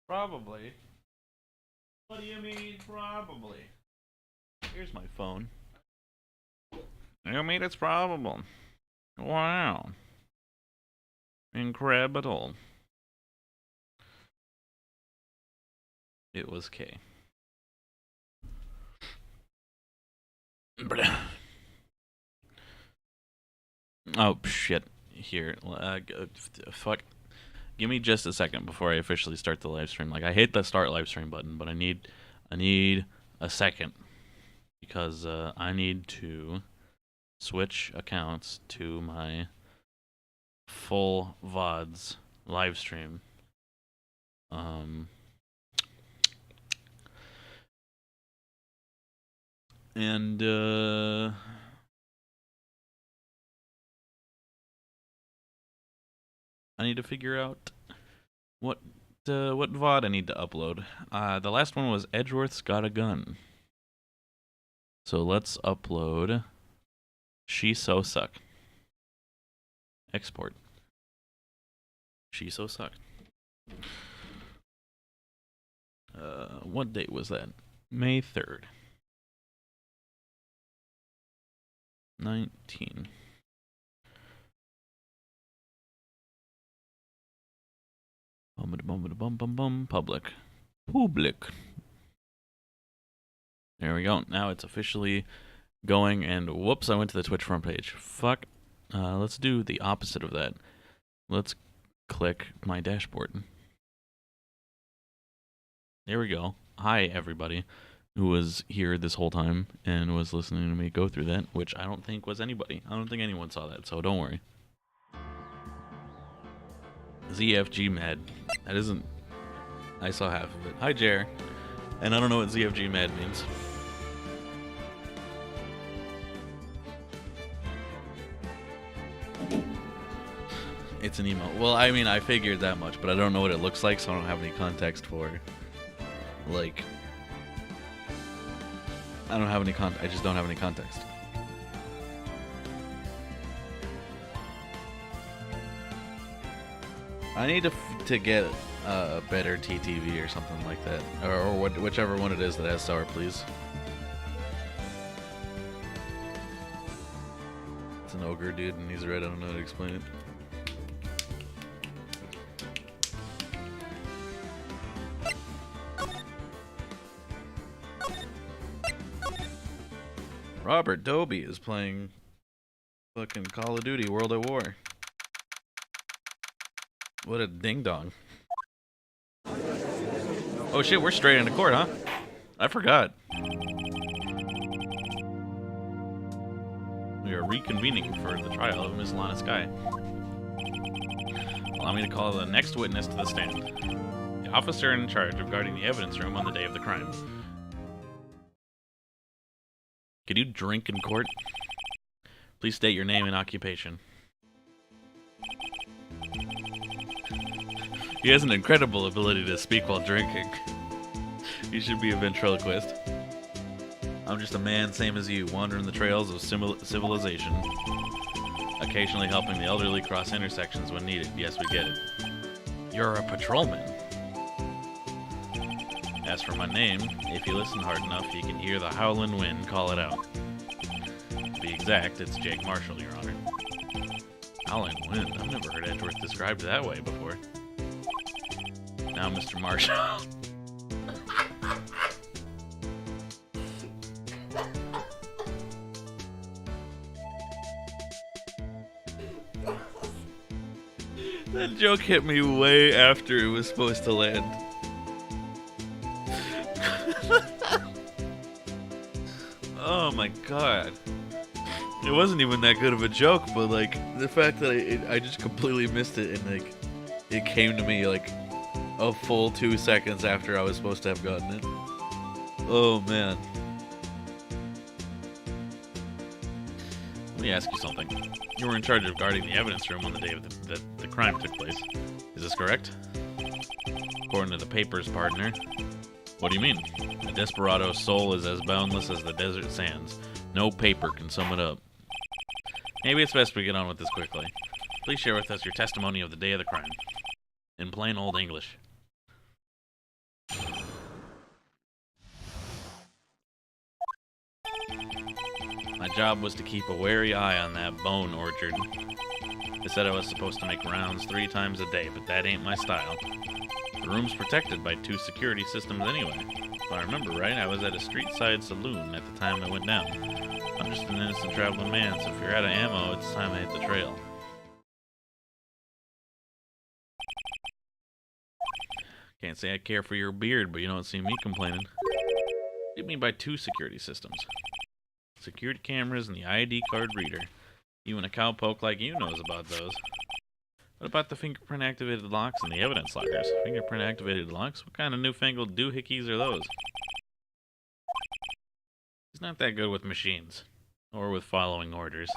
Probably. What do you mean, probably? Here's my phone. You mean it's probable? Wow. Incredible. It was K. Oh, shit. Here. Fuck. Give me just a second before I officially start the live stream. Like, I hate the start live stream button, but I need a second. Because I need to switch accounts to my full VODs live stream. And I need to figure out what VOD I need to upload. The last one was Edgeworth's Got a Gun. So let's upload She So Suck. Export. She So Suck. What date was that? May 3rd. 19. Public. There we go. Now it's officially going, and whoops, I went to the Twitch front page. Fuck. Let's do the opposite of that. Let's click my dashboard. There we go. Hi, everybody who was here this whole time and was listening to me go through that, which I don't think was anybody. I don't think anyone saw that, so don't worry. ZFG Med. That isn't... I saw half of it. Hi, Jer. And I don't know what ZFG Med means. It's an emote. Well, I mean, I figured that much, but I don't know what it looks like, so I don't have any context for... Like... I don't have any I just don't have any context. I need to get a better TTV or something like that, or whichever one it is that has sour, please. It's an ogre dude, and he's red. I don't know how to explain it. Robert Doby is playing fucking Call of Duty World at War. What a ding dong. Oh shit, we're straight into court, huh? I forgot. We are reconvening for the trial of Ms. Lana Skye. Allow me to call the next witness to the stand. The officer in charge of guarding the evidence room on the day of the crime. Could you drink in court? Please state your name and occupation. He has an incredible ability to speak while drinking. He should be a ventriloquist. I'm just a man, same as you, wandering the trails of civilization. Occasionally helping the elderly cross intersections when needed. Yes, we get it. You're a patrolman. As for my name, if you listen hard enough, you can hear the howling wind call it out. To be exact, it's Jake Marshall, Your Honor. Howling wind? I've never heard Edgeworth described that way before. Now, Mr. Marshall. That joke hit me way after it was supposed to land. Oh my god. It wasn't even that good of a joke, but like, the fact that I just completely missed it and like, it came to me like a full 2 seconds after I was supposed to have gotten it. Oh man. Let me ask you something. You were in charge of guarding the evidence room on the day of that the crime took place. Is this correct? According to the papers, partner. What do you mean? A desperado's soul is as boundless as the desert sands. No paper can sum it up. Maybe it's best we get on with this quickly. Please share with us your testimony of the day of the crime. In plain old English. job was to keep a wary eye on that bone orchard. They said I was supposed to make rounds 3 times a day, but that ain't my style. The room's protected by 2 security systems anyway. If I remember right, I was at a street-side saloon at the time it went down. I'm just an innocent traveling man, so if you're out of ammo, it's time I hit the trail. Can't say I care for your beard, but you don't see me complaining. What do you mean by 2 security systems? Security cameras and the ID card reader. Even a cowpoke like you knows about those. What about the fingerprint-activated locks and the evidence lockers? Fingerprint-activated locks? What kind of newfangled doohickeys are those? He's not that good with machines. Or with following orders.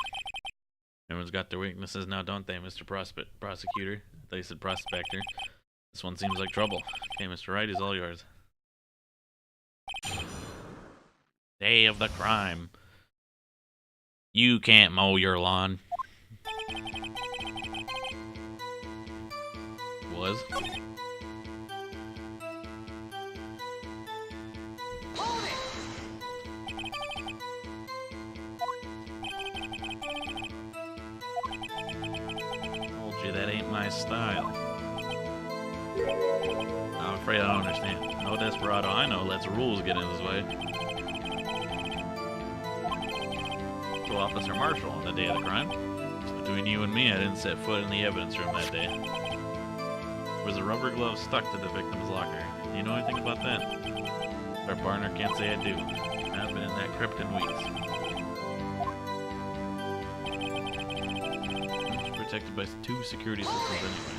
Everyone's got their weaknesses now, don't they, Mr. Prosecutor? I thought you said prospector. This one seems like trouble. Okay, Mr. Wright, is all yours. Day of the crime. You can't mow your lawn. Was. Told you that ain't my style. I'm afraid I don't understand. No desperado I know lets rules get in his way. To Officer Marshall on the day of the crime. Just between you and me, I didn't set foot in the evidence room that day. There was a rubber glove stuck to the victim's locker. Do you know anything about that? Our partner can't say I do. I haven't been in that crypt in weeks. It's protected by 2 security systems anyway.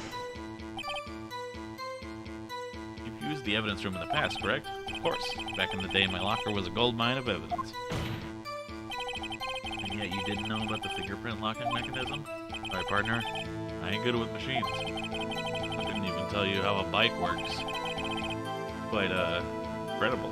You've used the evidence room in the past, correct? Of course. Back in the day, my locker was a gold mine of evidence. And yet you didn't know about the fingerprint locking mechanism? Alright, partner. I ain't good with machines. I couldn't even tell you how a bike works. Quite, incredible.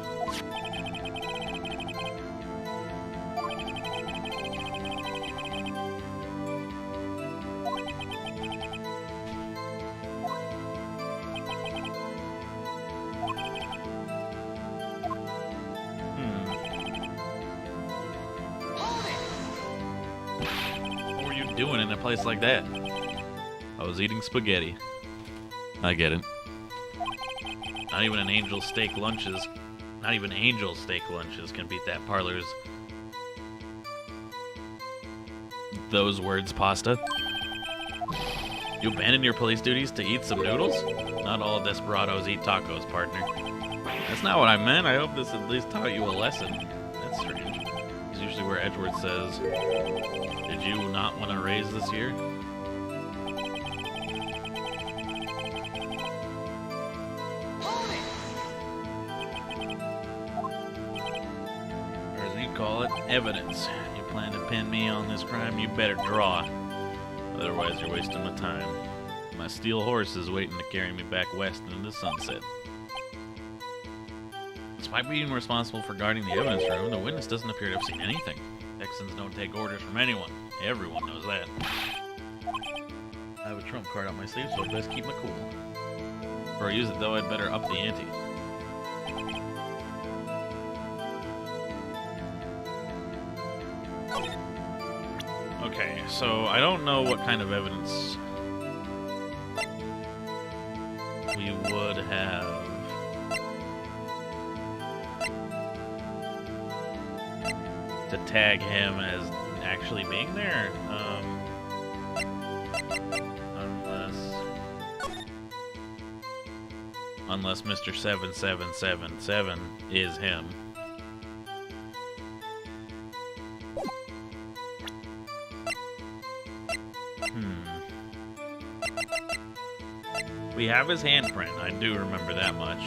What were you doing in a place like that? I was eating spaghetti. I get it. Not even angel steak lunches can beat that parlor's those words pasta. You abandoned your police duties to eat some noodles? Not all desperados eat tacos, partner. That's not what I meant. I hope this at least taught you a lesson. That's strange. It's usually where Edgeworth says, did you not want to raise this year? Call it evidence. You plan to pin me on this crime, you better draw. Otherwise, you're wasting my time. My steel horse is waiting to carry me back west into the sunset. Despite being responsible for guarding the evidence room, the witness doesn't appear to have seen anything. Texans don't take orders from anyone. Everyone knows that. I have a trump card on my sleeve, so I'd best keep my cool. Before I use it, though, I'd better up the ante. Okay, so I don't know what kind of evidence we would have to tag him as actually being there, unless Mr. 7777 is him. We have his handprint, I do remember that much.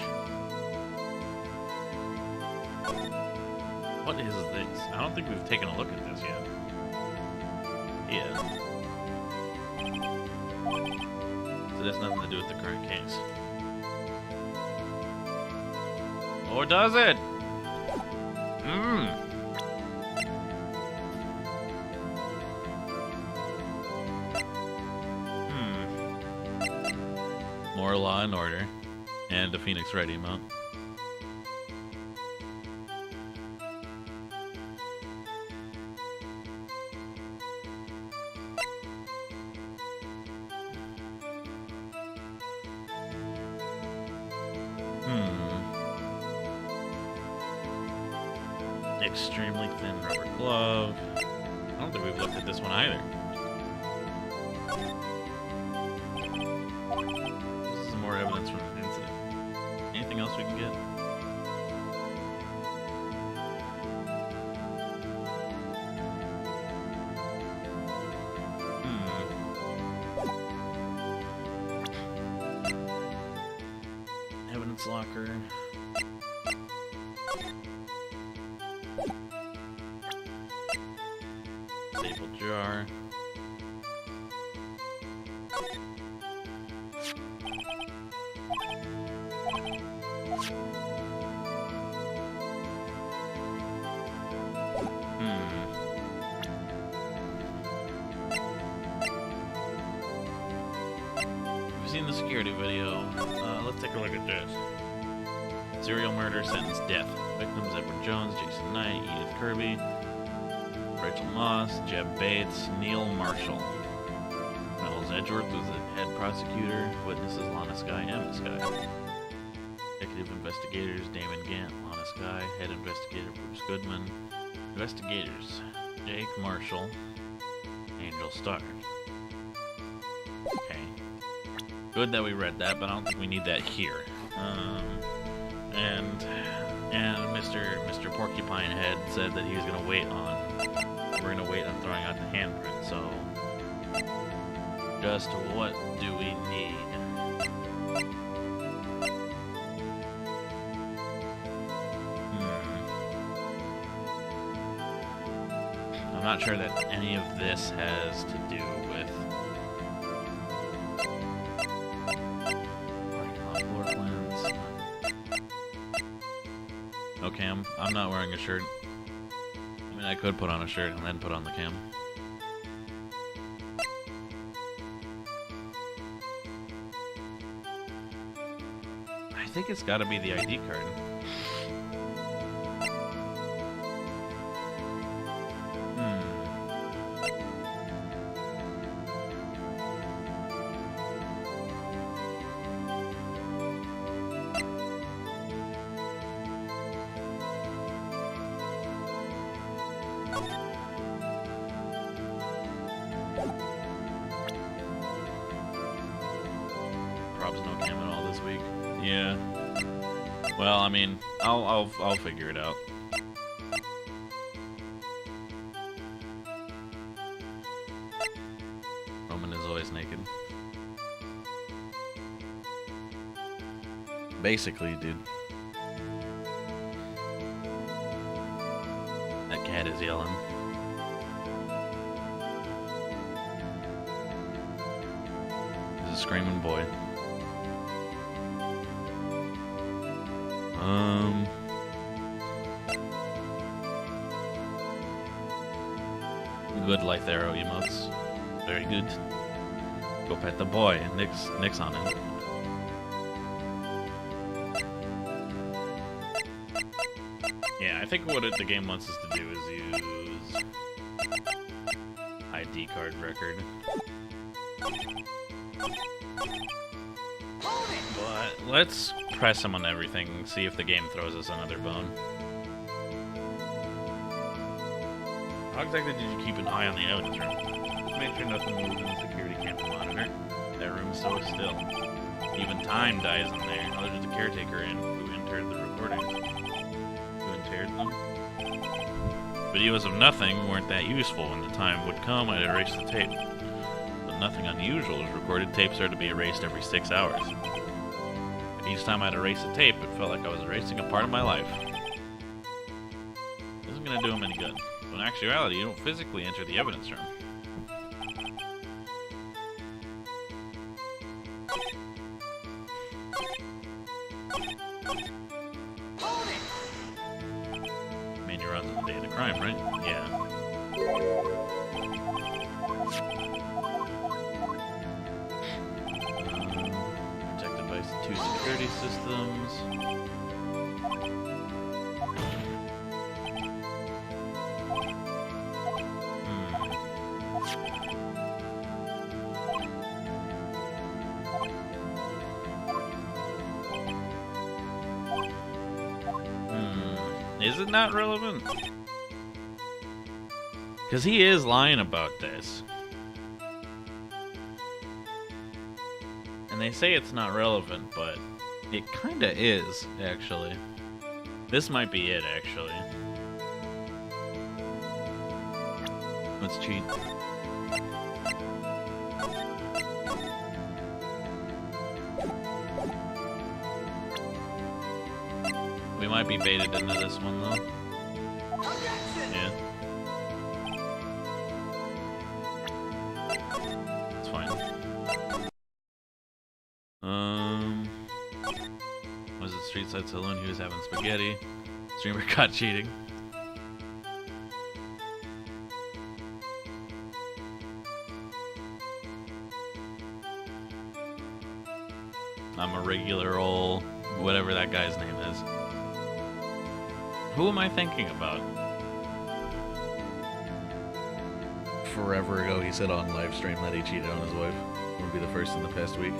What is this? I don't think we've taken a look at this yet. Yeah. So it has nothing to do with the current case. Or does it? More Law and Order, and a Phoenix Wright emote. Extremely thin rubber glove. I don't think we've looked at this one either. This is more evidence from an incident. Anything else we can get? Evidence locker. Staple jar. We've seen the security video. Let's take a look at this. Serial murder, sentence death. Victims Edward Jones, Jason Knight, Edith Kirby, Rachel Moss, Jeb Bates, Neil Marshall. Miles Edgeworth was the head prosecutor. Witnesses Lana Skye, Emma Skye. Executive investigators Damon Gant, Lana Skye. Head investigator Bruce Goodman. Investigators Jake Marshall, Angel Starr. Okay. Good that we read that, but I don't think we need that here. And Mr. Porcupine Head said that he was gonna wait on. We're gonna wait on throwing out the handprint. So, just what do we need? I'm not sure that any of this has to do with floor plans. Okay, I'm not wearing a shirt. I mean, I could put on a shirt and then put on the cam. I think it's got to be the ID card. Probs no cam at all this week. Yeah. Well, I mean, I'll figure it out. Roman is always naked. Basically, dude. That cat is yelling. He's a screaming boy. Good life arrow emotes. Very good. Go pet the boy. Nick's on it. Yeah, I think what the game wants us to do is use ID card record. But let's press him on everything, see if the game throws us another bone. How exactly did you keep an eye on the evidence room? Just make sure nothing moves in the security camera monitor. That room's so still. Even time dies in there. Oh, there's a caretaker who entered the recordings. Who entered them? Videos of nothing weren't that useful. When the time would come, I'd erase the tape. But nothing unusual is recorded. Tapes are to be erased every 6 hours. And each time I'd erase a tape, it felt like I was erasing a part of my life. This isn't gonna do him any good. But in actuality, you don't physically enter the evidence room. I mean, you're on the day of the crime, right? Yeah. Protected by 2 security systems. Is it not relevant? Because he is lying about this. And they say it's not relevant, but it kinda is, actually. This might be it, actually. Let's cheat. We might be baited into this one, though. Yeah. It's fine. Was it Street Side Saloon? He was having spaghetti. Streamer caught cheating. I'm a regular old whatever that guy's name is. Who am I thinking about? Forever ago, he said on live stream that he cheated on his wife. Wouldn't be the first in the past week.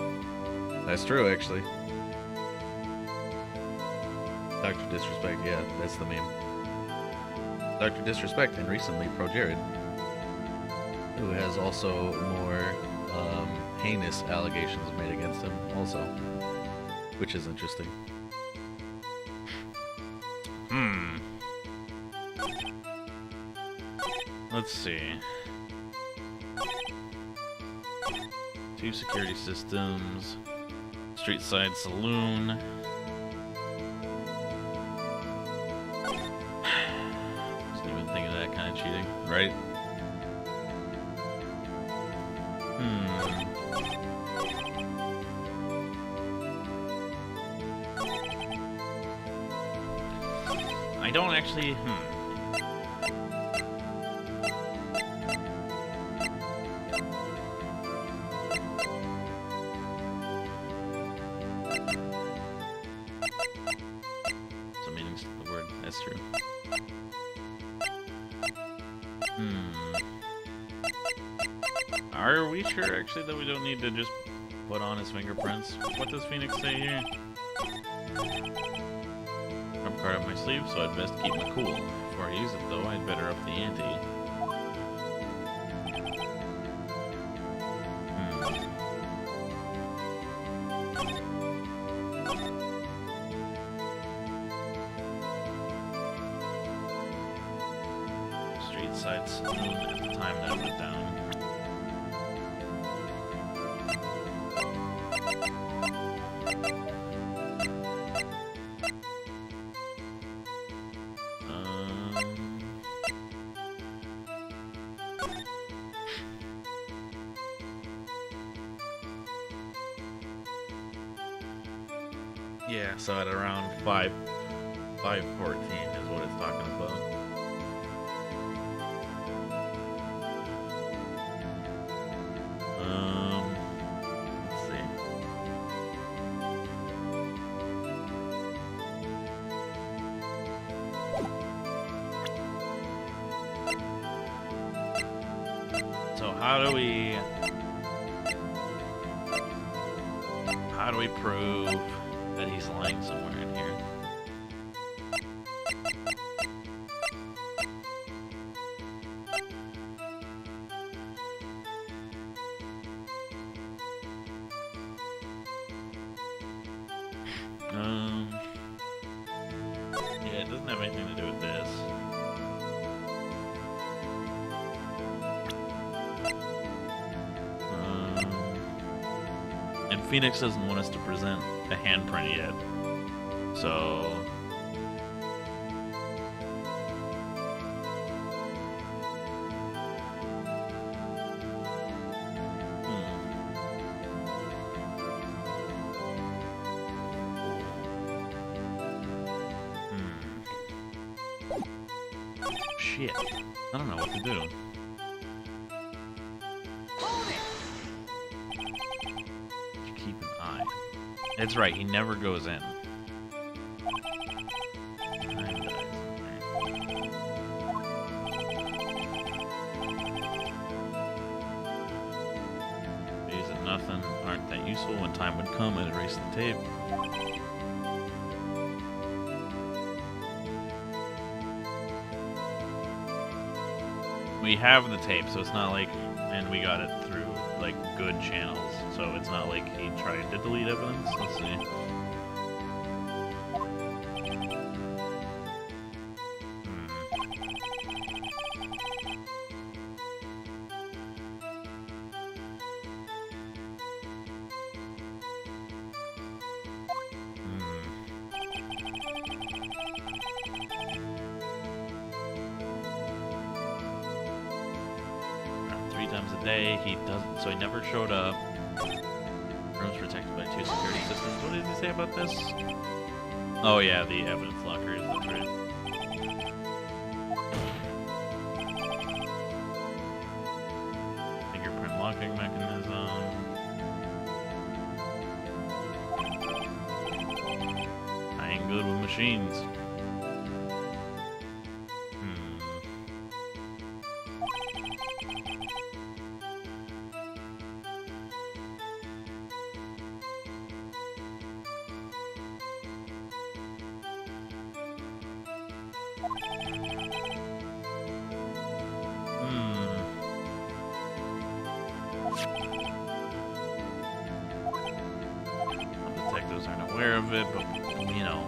That's true, actually. Dr. Disrespect, yeah, that's the meme. Dr. Disrespect, and recently Pro Jared, who has also more heinous allegations made against him, also, which is interesting. Let's see. 2 security systems, Street Side Saloon. Wasn't even thinking of that kind of cheating, right? I don't actually, So meaning's the word, that's true. Are we sure, actually, that we don't need to just put on his fingerprints? What does Phoenix say here? I'm part of my sleeve, so I'd best keep my cool. Before I use it, though, I'd better up the ante. Street Side Saloon at the time that it went down. Yeah, so at around 5:14 is what it's talking about. Let's see. So how do we prove that he's lying somewhere in here? Yeah, it doesn't have anything to do with this. And Phoenix doesn't want us to present a handprint yet. So shit. I don't know what to do. Keep an eye. That's right, he never goes in. These are nothing, aren't that useful. When time would come, I'd erase the tape. We we have the tape, so it's not like, and we got it through like good channels, so it's not like he tried to delete evidence. Let's see. Times a day, he doesn't, so he never showed up. Rooms protected by 2 security systems. What did he say about this? Oh yeah, the evidence lockers, that's right. Fingerprint locking mechanism. I ain't good with machines. Detectives aren't aware of it, but, you know,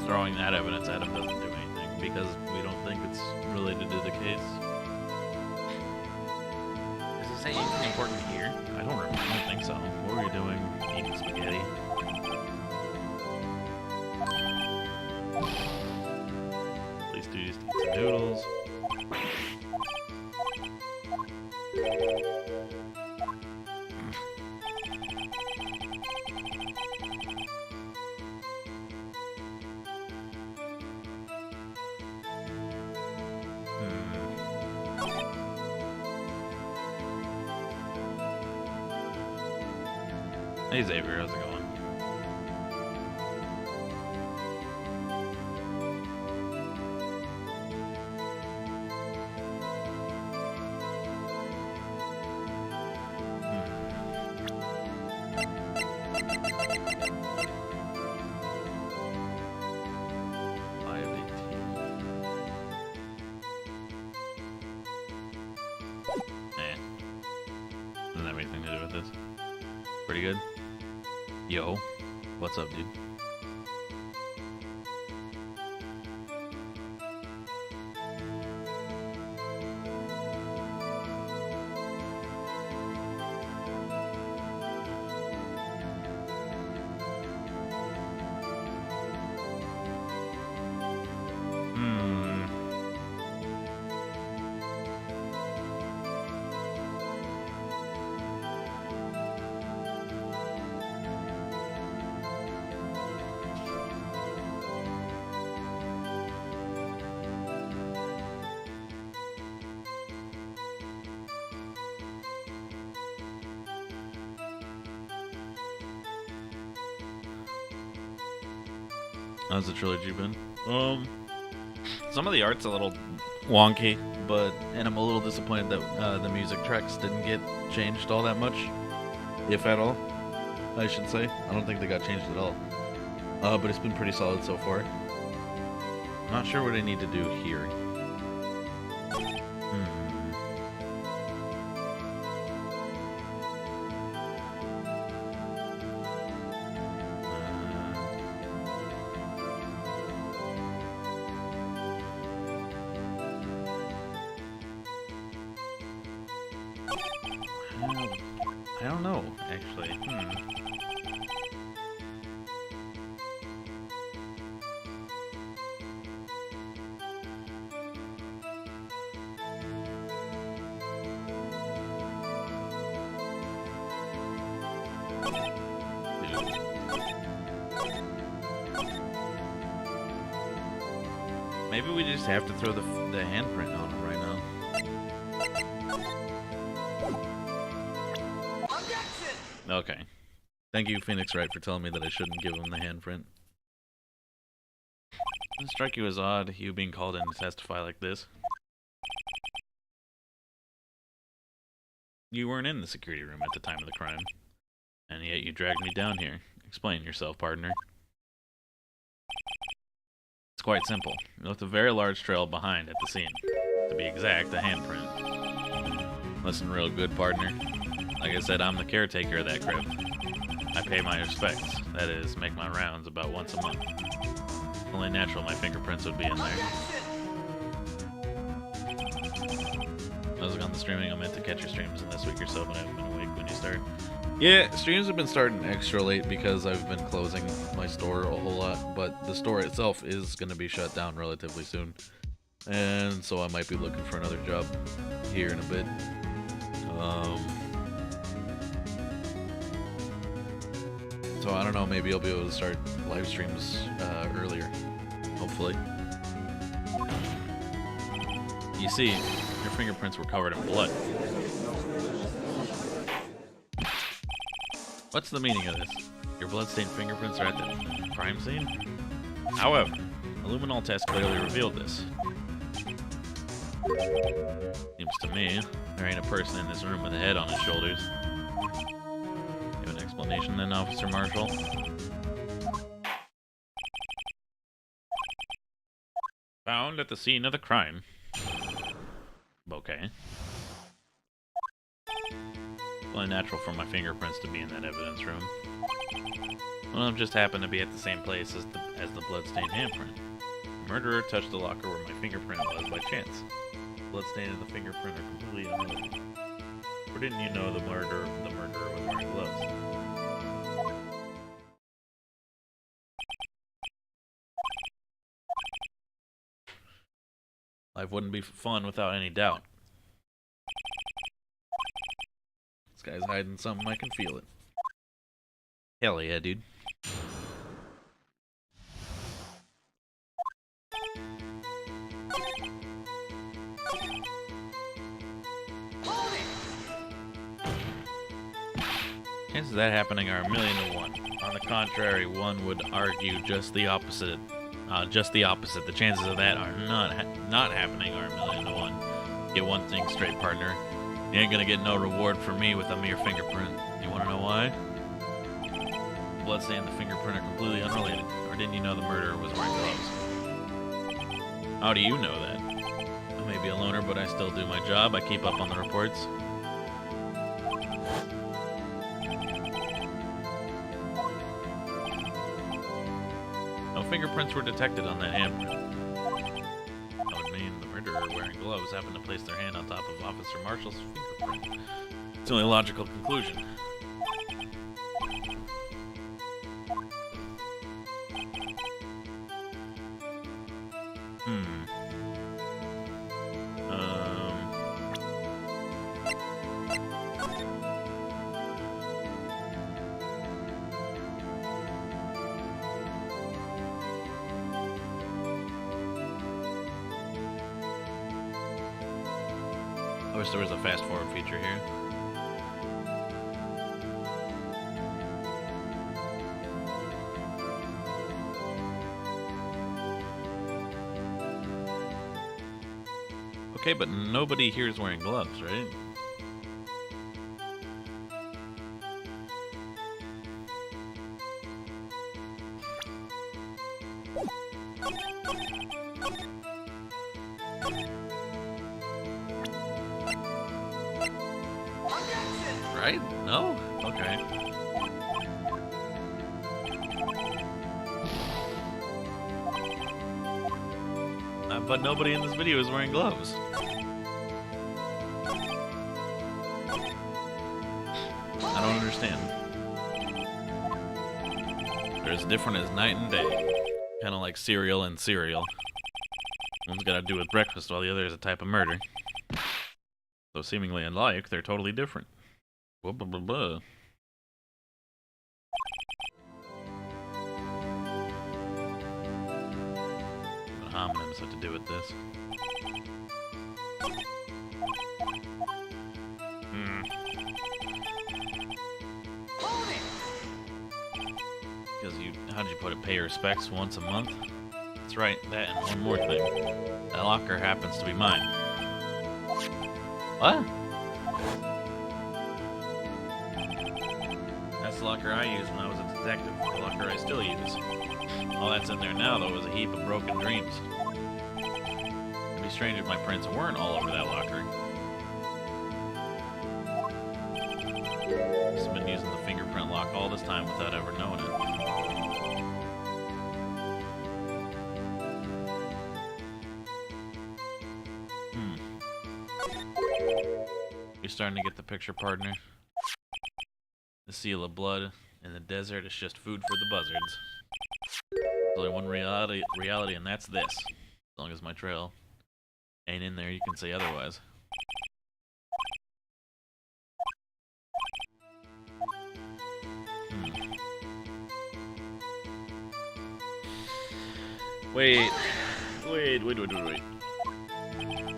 throwing that evidence at him doesn't do anything because we don't think it's related to the case. Does it say anything important here? I don't think so. What were you doing? Eating spaghetti. Police duties to eat some noodles. Hey Xavier, how's it going? Doesn't have anything to do with this. Pretty good. Yo, what's up, dude? How's the trilogy been? Some of the art's a little wonky, and I'm a little disappointed that the music tracks didn't get changed all that much, if at all, I should say. I don't think they got changed at all. But it's been pretty solid so far. I'm not sure what I need to do here. I don't know, actually. Maybe we just have to throw the handprint on him right now. Okay. Thank you, Phoenix Wright, for telling me that I shouldn't give him the handprint. It strike you as odd, you being called in to testify like this. You weren't in the security room at the time of the crime, and yet you dragged me down here. Explain yourself, partner. It's quite simple. You left a very large trail behind at the scene. To be exact, a handprint. Listen real good, partner. Like I said, I'm the caretaker of that crib. I pay my respects. That is, make my rounds about once a month. Only natural my fingerprints would be in there. I was on the streaming. I meant to catch your streams in this week or so, but I haven't been awake when you start. Yeah, streams have been starting extra late because I've been closing my store a whole lot, but the store itself is going to be shut down relatively soon. And so I might be looking for another job here in a bit. So I don't know, maybe I'll be able to start live streams earlier, hopefully. You see, your fingerprints were covered in blood. What's the meaning of this? Your bloodstained fingerprints are at the crime scene? However, a luminol test clearly revealed this. Seems to me, there ain't a person in this room with a head on his shoulders. You have an explanation then, Officer Marshall? Found at the scene of the crime. Okay. It's only natural for my fingerprints to be in that evidence room. One of them just happened to be at the same place as the bloodstained handprint. The murderer touched the locker where my fingerprint was by chance. The bloodstain and the fingerprint are completely unrelated. Or didn't you know the murderer was wearing gloves? Life wouldn't be fun without any doubt. This guy's hiding something, I can feel it. Hell yeah, dude. Chances of that happening are 1,000,000 to 1. On the contrary, one would argue just the opposite. The chances of that are not happening are 1,000,000 to 1. Get one thing straight, partner. You ain't gonna get no reward from me with a mere fingerprint. You wanna know why? The bloodstain and the fingerprint are completely unrelated. Or didn't you know the murderer was wearing gloves? How do you know that? I may be a loner, but I still do my job. I keep up on the reports. No fingerprints were detected on that handprint. That would mean the murderer wearing gloves happened to place their hand on top of Officer Marshall's fingerprint. It's the only logical conclusion. I wish there was a fast forward feature here. Okay, but nobody here is wearing gloves, right? Right? No? Okay. But nobody in this video is wearing gloves. I don't understand. They're as different as night and day. Kind of like cereal and cereal. One's got to do with breakfast while the other is a type of murder. Though seemingly alike, they're totally different. Blah, blah, blah, blah. What homonyms have to do with this? Because how did you put it? Pay your respects once a month? That's right, that and one more thing. That locker happens to be mine. What? That's the locker I used when I was a detective. The locker I still use. All that's in there now, though, is a heap of broken dreams. To be strange if my prints weren't all over that locker. I've been using the fingerprint lock all this time without ever knowing it. You're starting to get the picture, partner. The seal of blood in the desert is just food for the buzzards. There's only one reality, and that's this. As long as my trail ain't in there, you can say otherwise. Wait.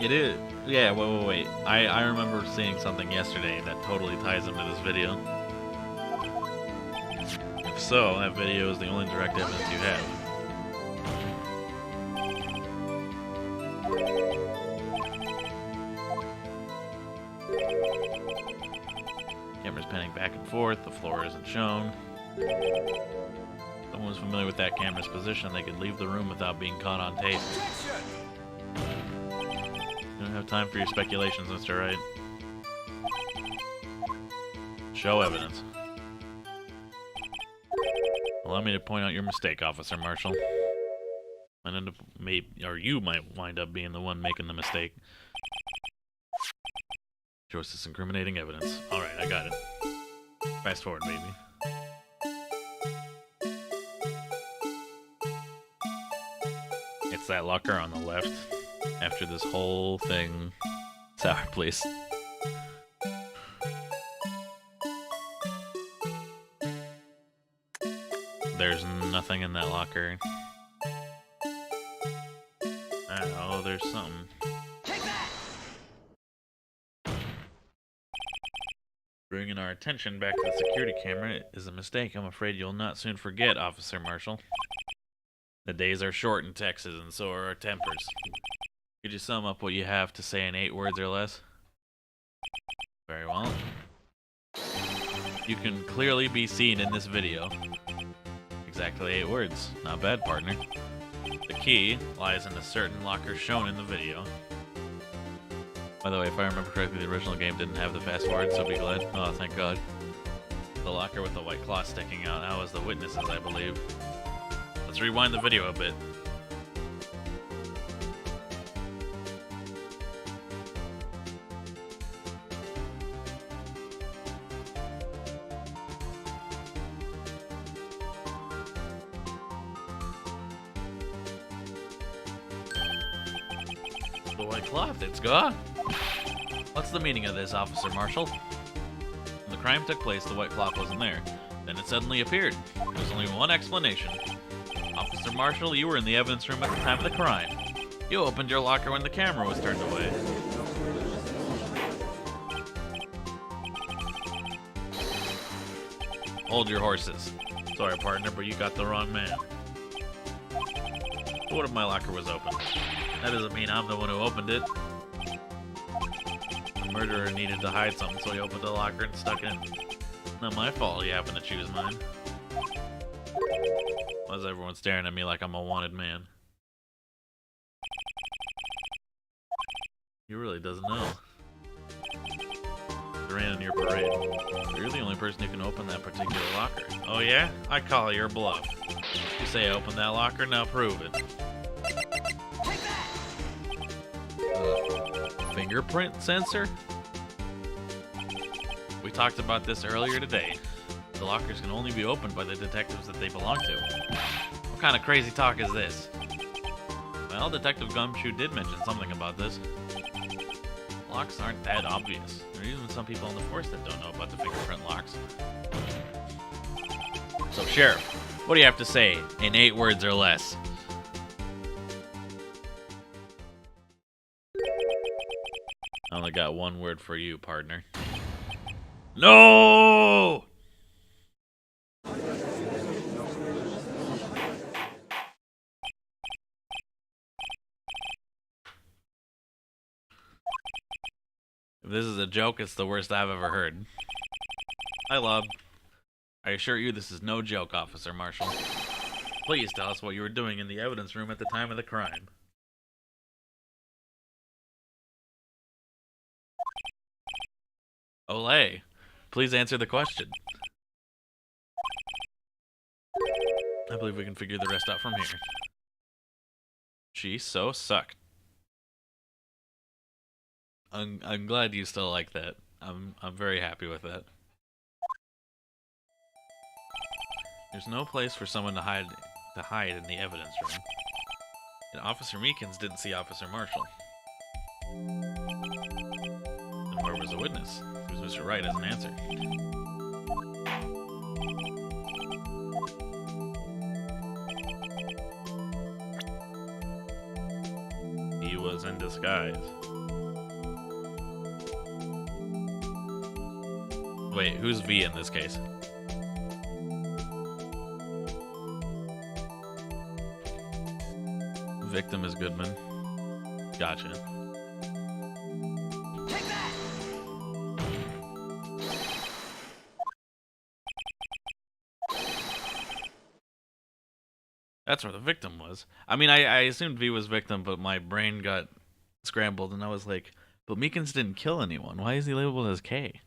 It is. Yeah, wait. I remember seeing something yesterday that totally ties into this video. If so, that video is the only direct evidence you have. Camera's panning back and forth, the floor isn't shown. If someone was familiar with that camera's position, they could leave the room without being caught on tape. I don't have time for your speculations, Mr. Wright. Show evidence. Allow me to point out your mistake, Officer Marshall. You might wind up being the one making the mistake. Show us this incriminating evidence. Alright, I got it. Fast forward, baby. It's that locker on the left. After this whole thing. Sour, please. There's nothing in that locker. I don't know, there's something. Bringing our attention back to the security camera is a mistake I'm afraid you'll not soon forget, Officer Marshall. The days are short in Texas, and so are our tempers. Could you sum up what you have to say in 8 words or less? Very well. You can clearly be seen in this video. Exactly 8 words. Not bad, partner. The key lies in a certain locker shown in the video. By the way, if I remember correctly, the original game didn't have the fast forward, so be glad. Oh, thank God. The locker with the white cloth sticking out. That was the witnesses, I believe. Let's rewind the video a bit. The white cloth, it's gone. What's the meaning of this, Officer Marshall? When the crime took place, the white cloth wasn't there. Then it suddenly appeared. There's only one explanation. Officer Marshall, you were in the evidence room at the time of the crime. You opened your locker when the camera was turned away. Hold your horses. Sorry, partner, but you got the wrong man. What if my locker was open? That doesn't mean I'm the one who opened it. The murderer needed to hide something, so he opened the locker and stuck in. Not my fault you happened to choose mine. Why is everyone staring at me like I'm a wanted man? He really doesn't know. They ran in your parade. You're the only person who can open that particular locker. Oh yeah? I call your bluff. You say I opened that locker, now prove it. Fingerprint sensor? We talked about this earlier today. The lockers can only be opened by the detectives that they belong to. What kind of crazy talk is this? Well, Detective Gumshoe did mention something about this. Locks aren't that obvious. There are even some people in the force that don't know about the fingerprint locks. So, Sheriff, what do you have to say in 8 words or less? I only got 1 word for you, partner. No! If this is a joke, it's the worst I've ever heard. Hi, Lob. I assure you this is no joke, Officer Marshall. Please tell us what you were doing in the evidence room at the time of the crime. Olay, please answer the question. I believe we can figure the rest out from here. She so sucked. I'm glad you still like that. I'm very happy with that. There's no place for someone to hide in the evidence room. And Officer Meekins didn't see Officer Marshall. Then where was the witness? It was Mr. Wright as an answer. He was in disguise. Wait, who's V in this case? Victim is Goodman. Gotcha. Take that! That's where the victim was. I mean, I assumed V was victim, but my brain got scrambled, and I was like, but Meekins didn't kill anyone. Why is he labeled as K?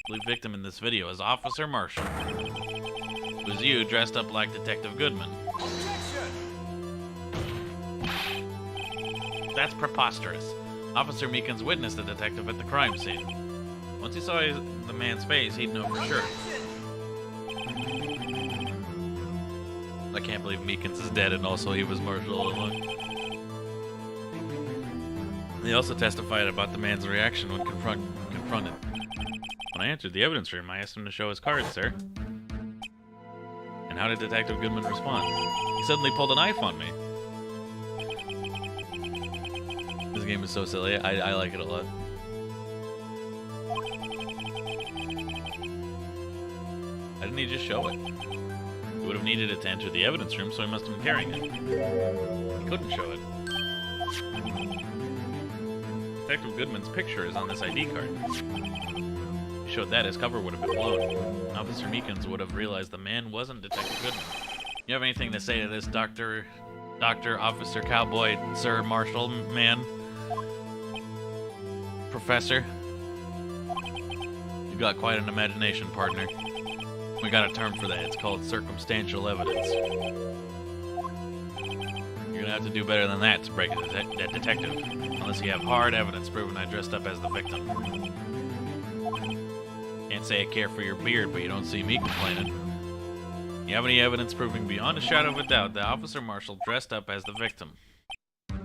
The victim in this video is Officer Marshall. It was you dressed up like Detective Goodman. That's preposterous. Officer Meekins witnessed the detective at the crime scene. Once he saw the man's face, he'd know for sure. I can't believe Meekins is dead and also he was Marshall all along. He also testified about the man's reaction when confronted. When I entered the evidence room, I asked him to show his card, sir. And how did Detective Goodman respond? He suddenly pulled a knife on me. This game is so silly. I like it a lot. Why didn't he just show it? He would have needed it to enter the evidence room, so he must have been carrying it. He couldn't show it. Detective Goodman's picture is on this ID card. If he showed that, his cover would have been blown. Officer Meekins would have realized the man wasn't Detective Goodman. You have anything to say to this, Doctor, Officer, Cowboy, Sir, Marshal, man? Professor? You've got quite an imagination, partner. We got a term for that. It's called circumstantial evidence. You're gonna have to do better than that to break that detective. Unless you have hard evidence proving I dressed up as the victim. Can't say I care for your beard, but you don't see me complaining. You have any evidence proving beyond a shadow of a doubt that Officer Marshall dressed up as the victim? I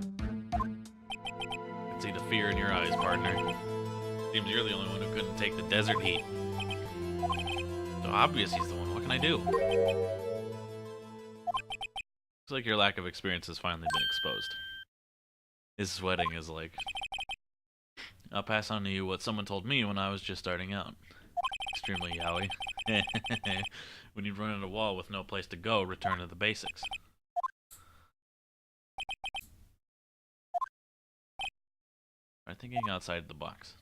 can see the fear in your eyes, partner. Seems you're the only one who couldn't take the desert heat. So obvious he's the one. What can I do? Looks like your lack of experience has finally been exposed. His sweating is like, I'll pass on to you what someone told me when I was just starting out. Extremely yaoi. When you run into a wall with no place to go, return to the basics. Try thinking outside the box.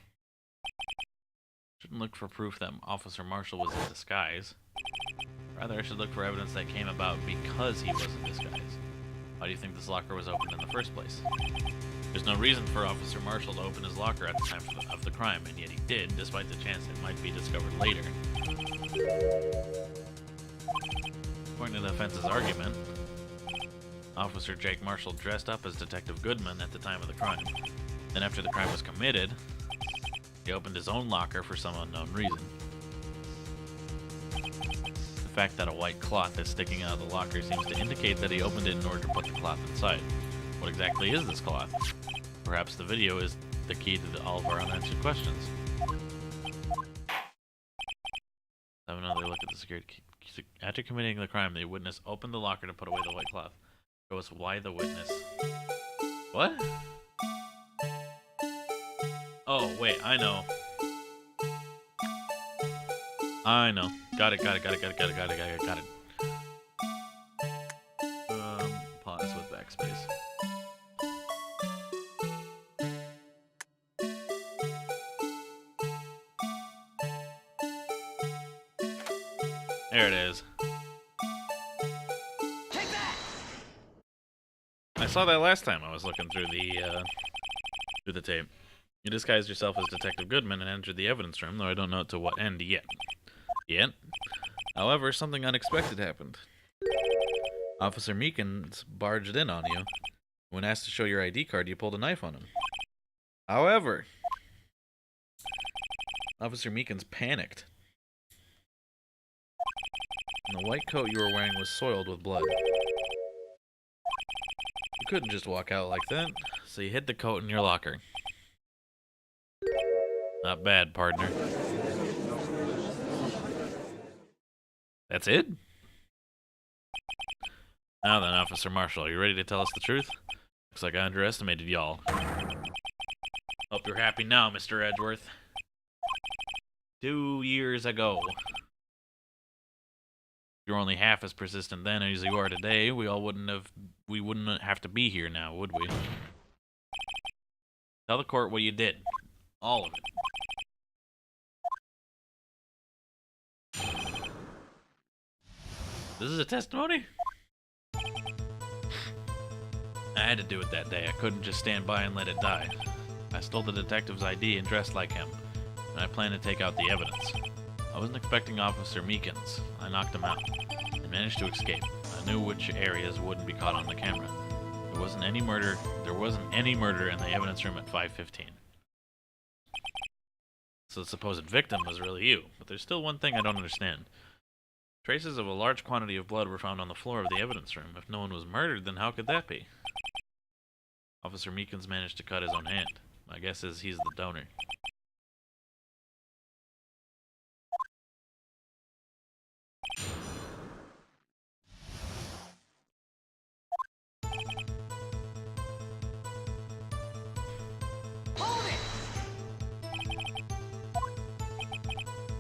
Shouldn't look for proof that Officer Marshall was in disguise. Rather, I should look for evidence that came about because he was in disguise. Why do you think this locker was opened in the first place? There's no reason for Officer Marshall to open his locker at the time of the crime, and yet he did, despite the chance it might be discovered later. According to the defense's argument, Officer Jake Marshall dressed up as Detective Goodman at the time of the crime. Then after the crime was committed, he opened his own locker for some unknown reason. The fact that a white cloth is sticking out of the locker seems to indicate that he opened it in order to put the cloth inside. What exactly is this cloth? Perhaps the video is the key to all of our unanswered questions. Have another look at the security key. After committing the crime, the witness opened the locker to put away the white cloth. Show us why the witness... What? Oh, wait, I know. I know. Got it. Pause with backspace. There it is. Take that! I saw that last time I was looking through the tape. You disguised yourself as Detective Goodman and entered the evidence room, though I don't know to what end yet. However, something unexpected happened. Officer Meekins barged in on you. When asked to show your ID card, you pulled a knife on him. However, Officer Meekins panicked. And the white coat you were wearing was soiled with blood. You couldn't just walk out like that, so you hid the coat in your locker. Not bad, partner. That's it? Now then, Officer Marshall, are you ready to tell us the truth? Looks like I underestimated y'all. Hope you're happy now, Mr. Edgeworth. 2 years ago. If you're only half as persistent then as you are today, we wouldn't have to be here now, would we? Tell the court what you did. All of it. This is a testimony? I had to do it that day. I couldn't just stand by and let it die. I stole the detective's ID and dressed like him, and I planned to take out the evidence. I wasn't expecting Officer Meekins. I knocked him out and managed to escape. I knew which areas wouldn't be caught on the camera. There wasn't any murder in the evidence room at 5:15. So the supposed victim was really you, but there's still one thing I don't understand. Traces of a large quantity of blood were found on the floor of the evidence room. If no one was murdered, then how could that be? Officer Meekins managed to cut his own hand. My guess is he's the donor.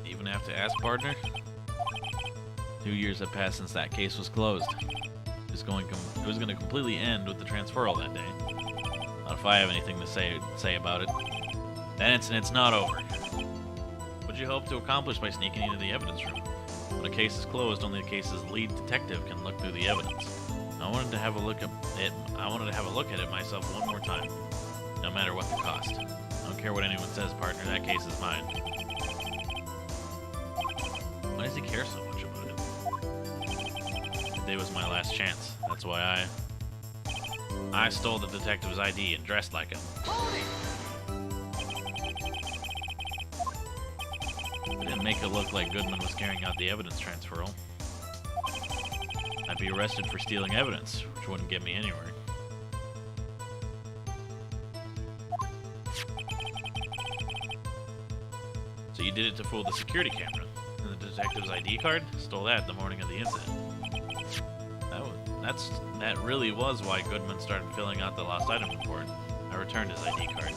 Even have to ask, partner? 2 years had passed since that case was closed. It was going to completely end with the transferal that day. Not if I have anything to say about it. That incident's not over. What do you hope to accomplish by sneaking into the evidence room? When a case is closed, only the case's lead detective can look through the evidence. I wanted to have a look at it myself one more time, no matter what the cost. I don't care what anyone says, partner. That case is mine. Why does he care so much about it? Today was my last chance. That's why I stole the detective's ID and dressed like him. I didn't make it look like Goodman was carrying out the evidence transferal. I'd be arrested for stealing evidence, which wouldn't get me anywhere. So you did it to fool the security camera. And the detective's ID card? Stole that the morning of the incident. That really was why Goodman started filling out the lost item report. I returned his ID card.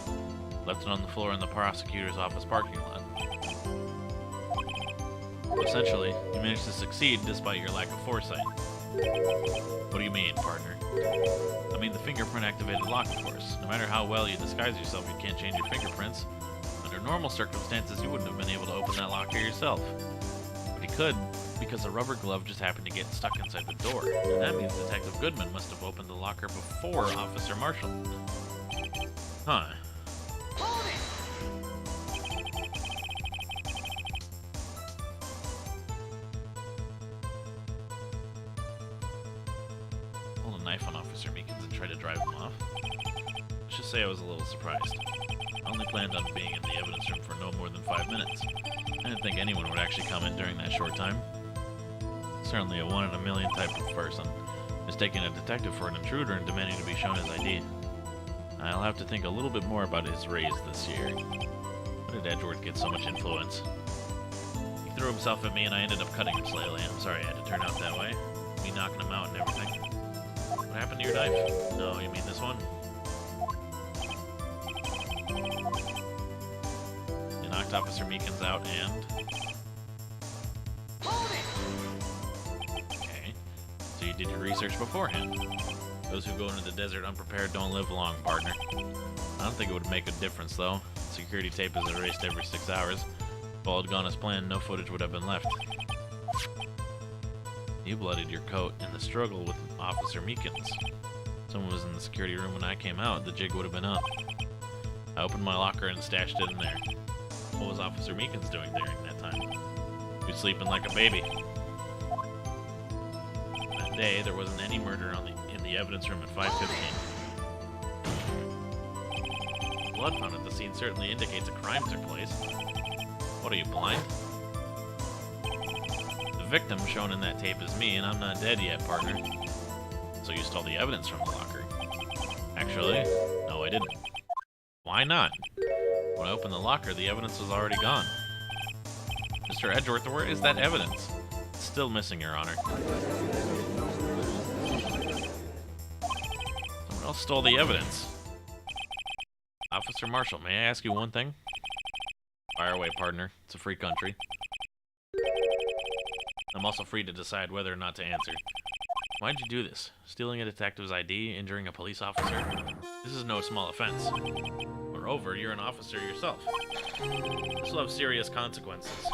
Left it on the floor in the prosecutor's office parking lot. Essentially, you managed to succeed despite your lack of foresight. What do you mean, partner? I mean the fingerprint-activated lock, of course. No matter how well you disguise yourself, you can't change your fingerprints. Under normal circumstances, you wouldn't have been able to open that locker yourself. But you could, because a rubber glove just happened to get stuck inside the door. And that means Detective Goodman must have opened the locker before Officer Marshall. Huh. Pulled a knife on Officer Meekins and tried to drive him off. Let's just say I was a little surprised. I only planned on being in the evidence room for no more than 5 minutes. I didn't think anyone would actually come in during that short time. Certainly a one-in-a-million type of person, mistaking a detective for an intruder and demanding to be shown his ID. I'll have to think a little bit more about his raise this year. How did Edgeworth get so much influence? He threw himself at me and I ended up cutting him slightly. I'm sorry it had to turn out that way. Me knocking him out and everything. What happened to your knife? No, you mean this one? You knocked Officer Meekins out and... Okay. So you did your research beforehand. Those who go into the desert unprepared don't live long, partner. I don't think it would make a difference, though. Security tape is erased every 6 hours. If all had gone as planned, no footage would have been left. You bloodied your coat in the struggle with Officer Meekins. someone was in the security room when I came out, the jig would have been up. I opened my locker and stashed it in there. What was Officer Meekins doing during that time? He was sleeping like a baby. That day, there wasn't any murder in the evidence room at 5:15. Blood found at the scene certainly indicates a crime took place. What, are you blind? The victim shown in that tape is me, and I'm not dead yet, partner. So you stole the evidence from the locker? Actually, no, I didn't. Why not? When I opened the locker, the evidence was already gone. Mr. Edgeworth, where is that evidence? It's still missing, Your Honor. Someone else stole the evidence. Officer Marshall, may I ask you one thing? Fire away, partner. It's a free country. I'm also free to decide whether or not to answer. Why'd you do this? Stealing a detective's ID, injuring a police officer? This is no small offense. Moreover, you're an officer yourself. This will have serious consequences.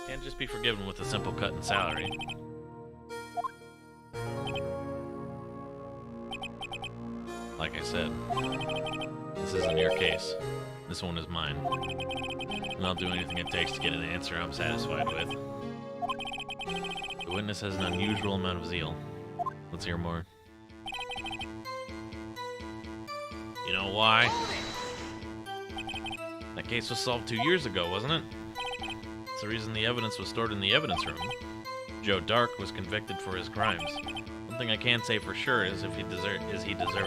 Can't just be forgiven with a simple cut in salary. Like I said, this isn't your case. This one is mine. And I'll do anything it takes to get an answer I'm satisfied with. The witness has an unusual amount of zeal. Let's hear more. You know why? That case was solved 2 years ago, wasn't it? It's the reason the evidence was stored in the evidence room. Joe Dark was convicted for his crimes. One thing I can say for sure is he deserved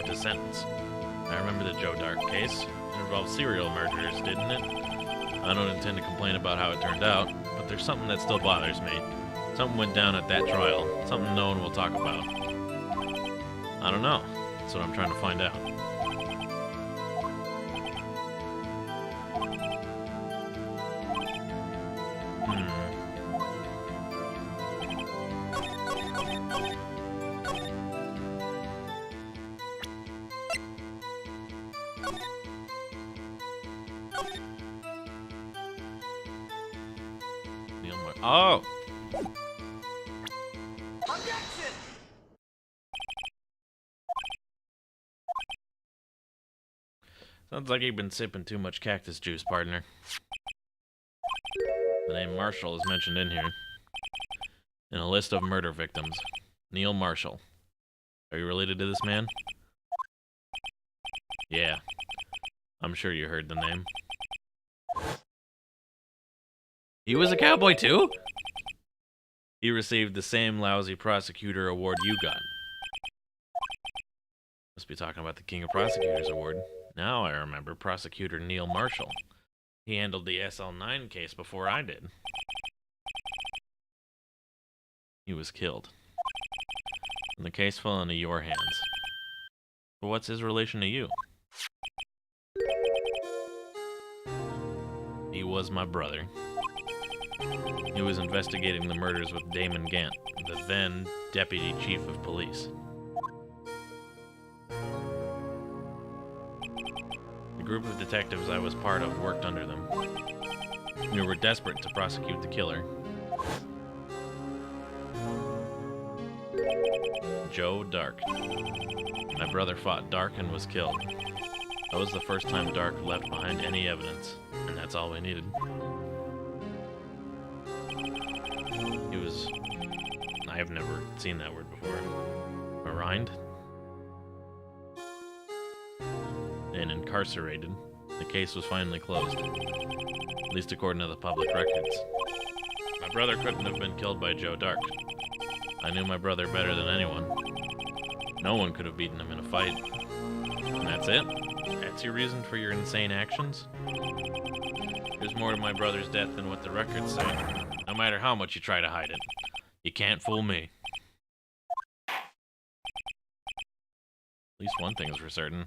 his sentence. I remember the Joe Dark case. It involved serial murderers, didn't it? I don't intend to complain about how it turned out, but there's something that still bothers me. Something went down at that trial. Something no one will talk about. I don't know. That's what I'm trying to find out. Oh! Objection! Sounds like you've been sipping too much cactus juice, partner. The name Marshall is mentioned in here. In a list of murder victims. Neil Marshall. Are you related to this man? Yeah. I'm sure you heard the name. He was a cowboy too? He received the same lousy prosecutor award you got. Must be talking about the King of Prosecutors award. Now I remember Prosecutor Neil Marshall. He handled the SL9 case before I did. He was killed. And the case fell into your hands. But what's his relation to you? He was my brother. He was investigating the murders with Damon Gant, the then Deputy Chief of Police. The group of detectives I was part of worked under them. We were desperate to prosecute the killer. Joe Dark. My brother fought Dark and was killed. That was the first time Dark left behind any evidence, and that's all we needed. He was... I have never seen that word before. Arraigned? And incarcerated. The case was finally closed. At least according to the public records. My brother couldn't have been killed by Joe Dark. I knew my brother better than anyone. No one could have beaten him in a fight. And that's it? That's your reason for your insane actions? There's more to my brother's death than what the records say. No matter how much you try to hide it. You can't fool me. At least one thing is for certain.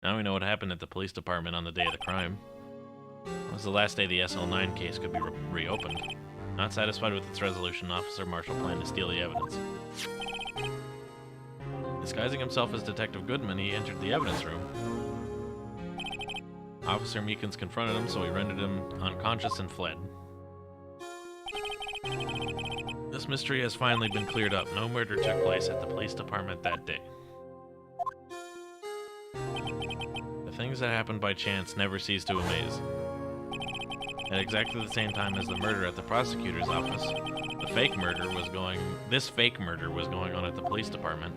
Now we know what happened at the police department on the day of the crime. It was the last day the SL9 case could be reopened. Not satisfied with its resolution, Officer Marshall planned to steal the evidence. Disguising himself as Detective Goodman, he entered the evidence room. Officer Meekins confronted him, so he rendered him unconscious and fled. This mystery has finally been cleared up. No murder took place at the police department that day. The things that happen by chance never cease to amaze. At exactly the same time as the murder at the prosecutor's office, this fake murder was going on at the police department.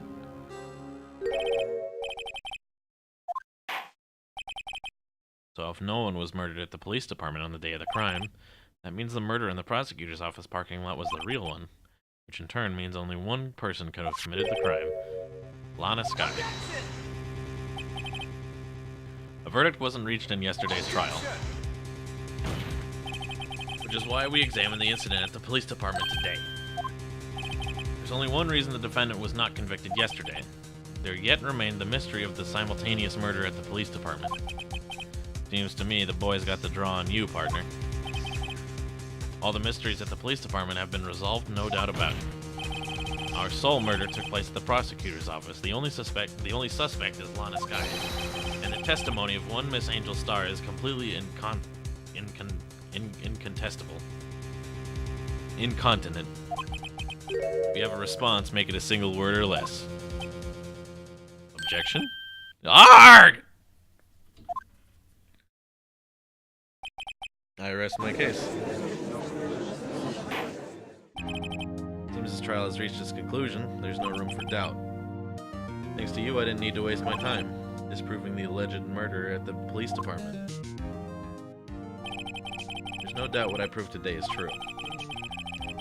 So if no one was murdered at the police department on the day of the crime, that means the murder in the prosecutor's office parking lot was the real one, which in turn means only one person could have committed the crime: Lana Skye. A verdict wasn't reached in yesterday's trial, which is why we examined the incident at the police department today. There's only one reason the defendant was not convicted yesterday. There yet remained the mystery of the simultaneous murder at the police department. Seems to me the boys got the draw on you, partner. All the mysteries at the police department have been resolved, no doubt about it. Our sole murder took place at the prosecutor's office. The only suspect is Lana Skye, and the testimony of one Miss Angel Starr is completely incontestable. Incontinent. If you have a response, make it a single word or less. Objection? ARG! I rest my case. Seems this trial has reached its conclusion. There's no room for doubt. Thanks to you, I didn't need to waste my time disproving the alleged murder at the police department. There's no doubt what I proved today is true.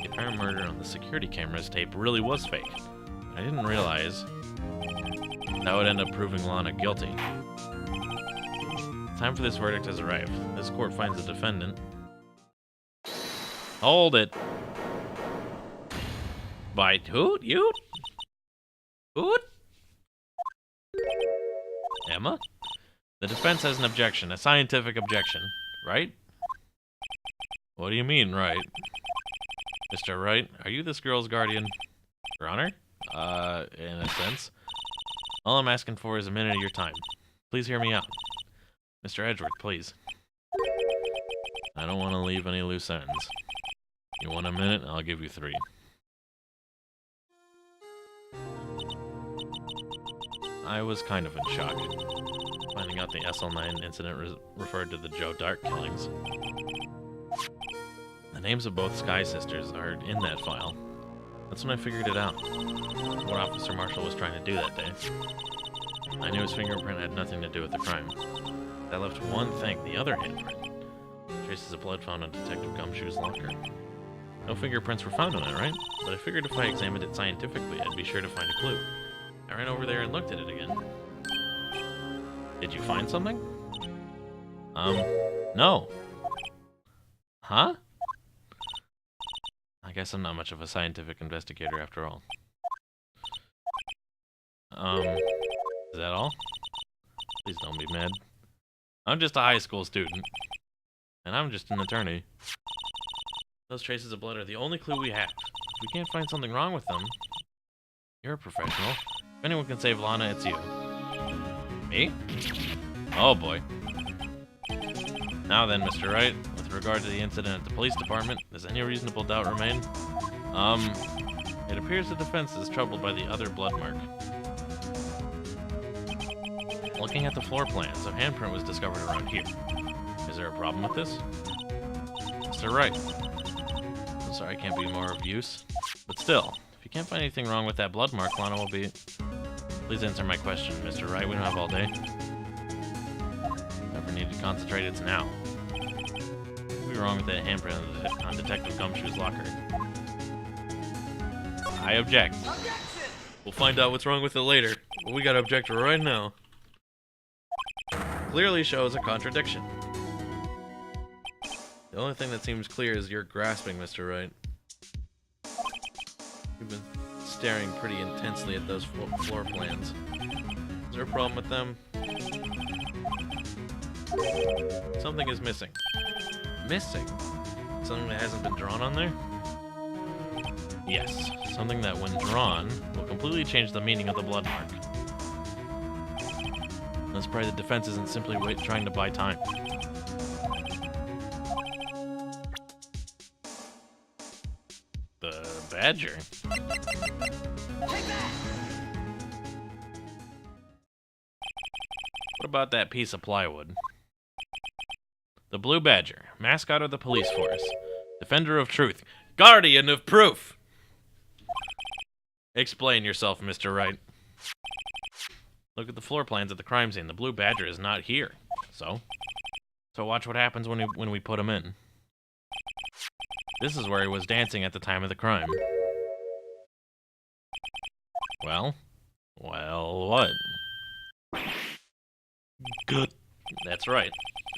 The apparent murder on the security camera's tape really was fake. I didn't realize that would end up proving Lana guilty. Time for this verdict has arrived. This court finds the defendant. Hold it. By hoot? You? Hoot? Emma? The defense has an objection, a scientific objection, right? What do you mean, right? Mr. Wright, are you this girl's guardian? Your Honor? In a sense. All I'm asking for is a minute of your time. Please hear me out. Mr. Edgeworth, please. I don't want to leave any loose ends. You want a minute? I'll give you 3. I was kind of in shock, finding out the SL9 incident referred to the Joe Dark killings. The names of both Skye sisters are in that file. That's when I figured it out, what Officer Marshall was trying to do that day. I knew his fingerprint had nothing to do with the crime. That left one thing, the other handprint. Traces of blood found on Detective Gumshoe's locker. No fingerprints were found on it, right? But I figured if I examined it scientifically, I'd be sure to find a clue. I ran over there and looked at it again. Did you find something? No. Huh? I guess I'm not much of a scientific investigator after all. Is that all? Please don't be mad. I'm just a high school student. And I'm just an attorney. Those traces of blood are the only clue we have. If we can't find something wrong with them, you're a professional. If anyone can save Lana, it's you. Me? Oh boy. Now then, Mr. Wright, with regard to the incident at the police department, does any reasonable doubt remain? It appears the defense is troubled by the other blood mark. Looking at the floor plans, a handprint was discovered around here. Is there a problem with this? Mr. Wright. I'm sorry I can't be more of use. But still, if you can't find anything wrong with that blood mark, Lana will be... Please answer my question, Mr. Wright. We don't have all day. If we need to concentrate, it's now. What could be wrong with that handprint on Detective Gumshoe's locker? I object. We'll find out what's wrong with it later, but we gotta object right now. Clearly shows a contradiction. The only thing that seems clear is you're grasping, Mr. Wright. You've been staring pretty intensely at those floor plans. Is there a problem with them? Something is missing. Missing? Something that hasn't been drawn on there? Yes, something that when drawn will completely change the meaning of the blood mark. Let's pray the defense isn't simply trying to buy time. The Badger? What about that piece of plywood? The Blue Badger, mascot of the police force, defender of truth, guardian of proof. Explain yourself, Mr. Wright. Look at the floor plans at the crime scene. The Blue Badger is not here. So watch what happens when we put him in. This is where he was dancing at the time of the crime. Well, what? Good. That's right.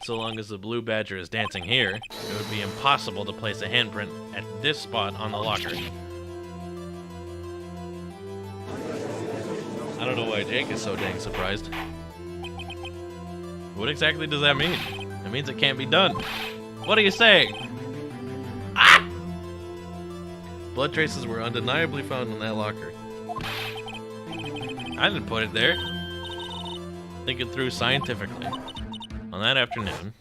So long as the Blue Badger is dancing here, it would be impossible to place a handprint at this spot on the locker. I don't know why Jake is so dang surprised. What exactly does that mean? It means it can't be done. What are you saying? Ah! Blood traces were undeniably found in that locker. I didn't put it there. Think it through scientifically. On that afternoon,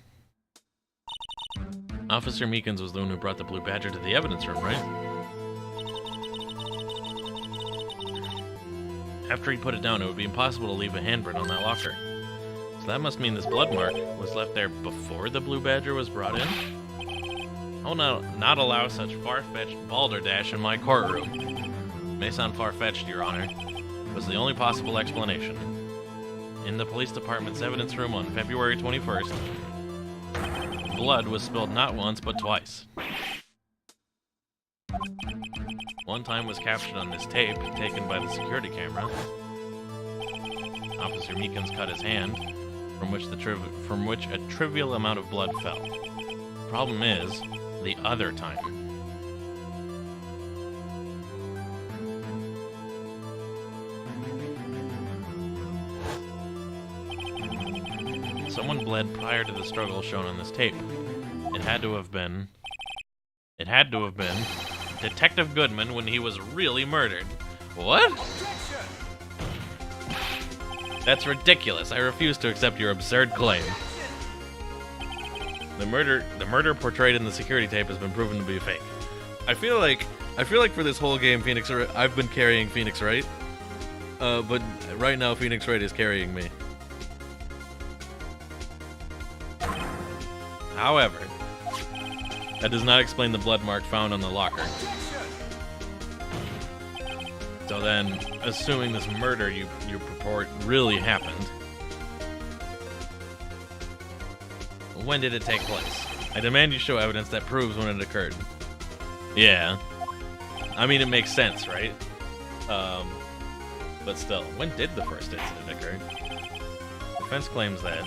Officer Meekins was the one who brought the Blue Badger to the evidence room, right? After he put it down, it would be impossible to leave a handprint on that locker. So that must mean this blood mark was left there before the Blue Badger was brought in? I will not allow such far-fetched balderdash in my courtroom. It may sound far-fetched, Your Honor. It was the only possible explanation. In the police department's evidence room on February 21st, blood was spilled not once, but twice. One time was captured on this tape, taken by the security camera. Officer Meekins cut his hand, from which a trivial amount of blood fell. Problem is, the other time. Someone bled prior to the struggle shown on this tape. It had to have been Detective Goodman when he was really murdered. What? That's ridiculous. I refuse to accept your absurd claim. The murder portrayed in the security tape has been proven to be fake. I feel like for this whole game, I've been carrying Phoenix Wright. But right now, Phoenix Wright is carrying me. However, that does not explain the blood mark found on the locker. So then, assuming this murder you purport really happened, when did it take place? I demand you show evidence that proves when it occurred. Yeah. I mean, it makes sense, right? But still, when did the first incident occur? Defense claims that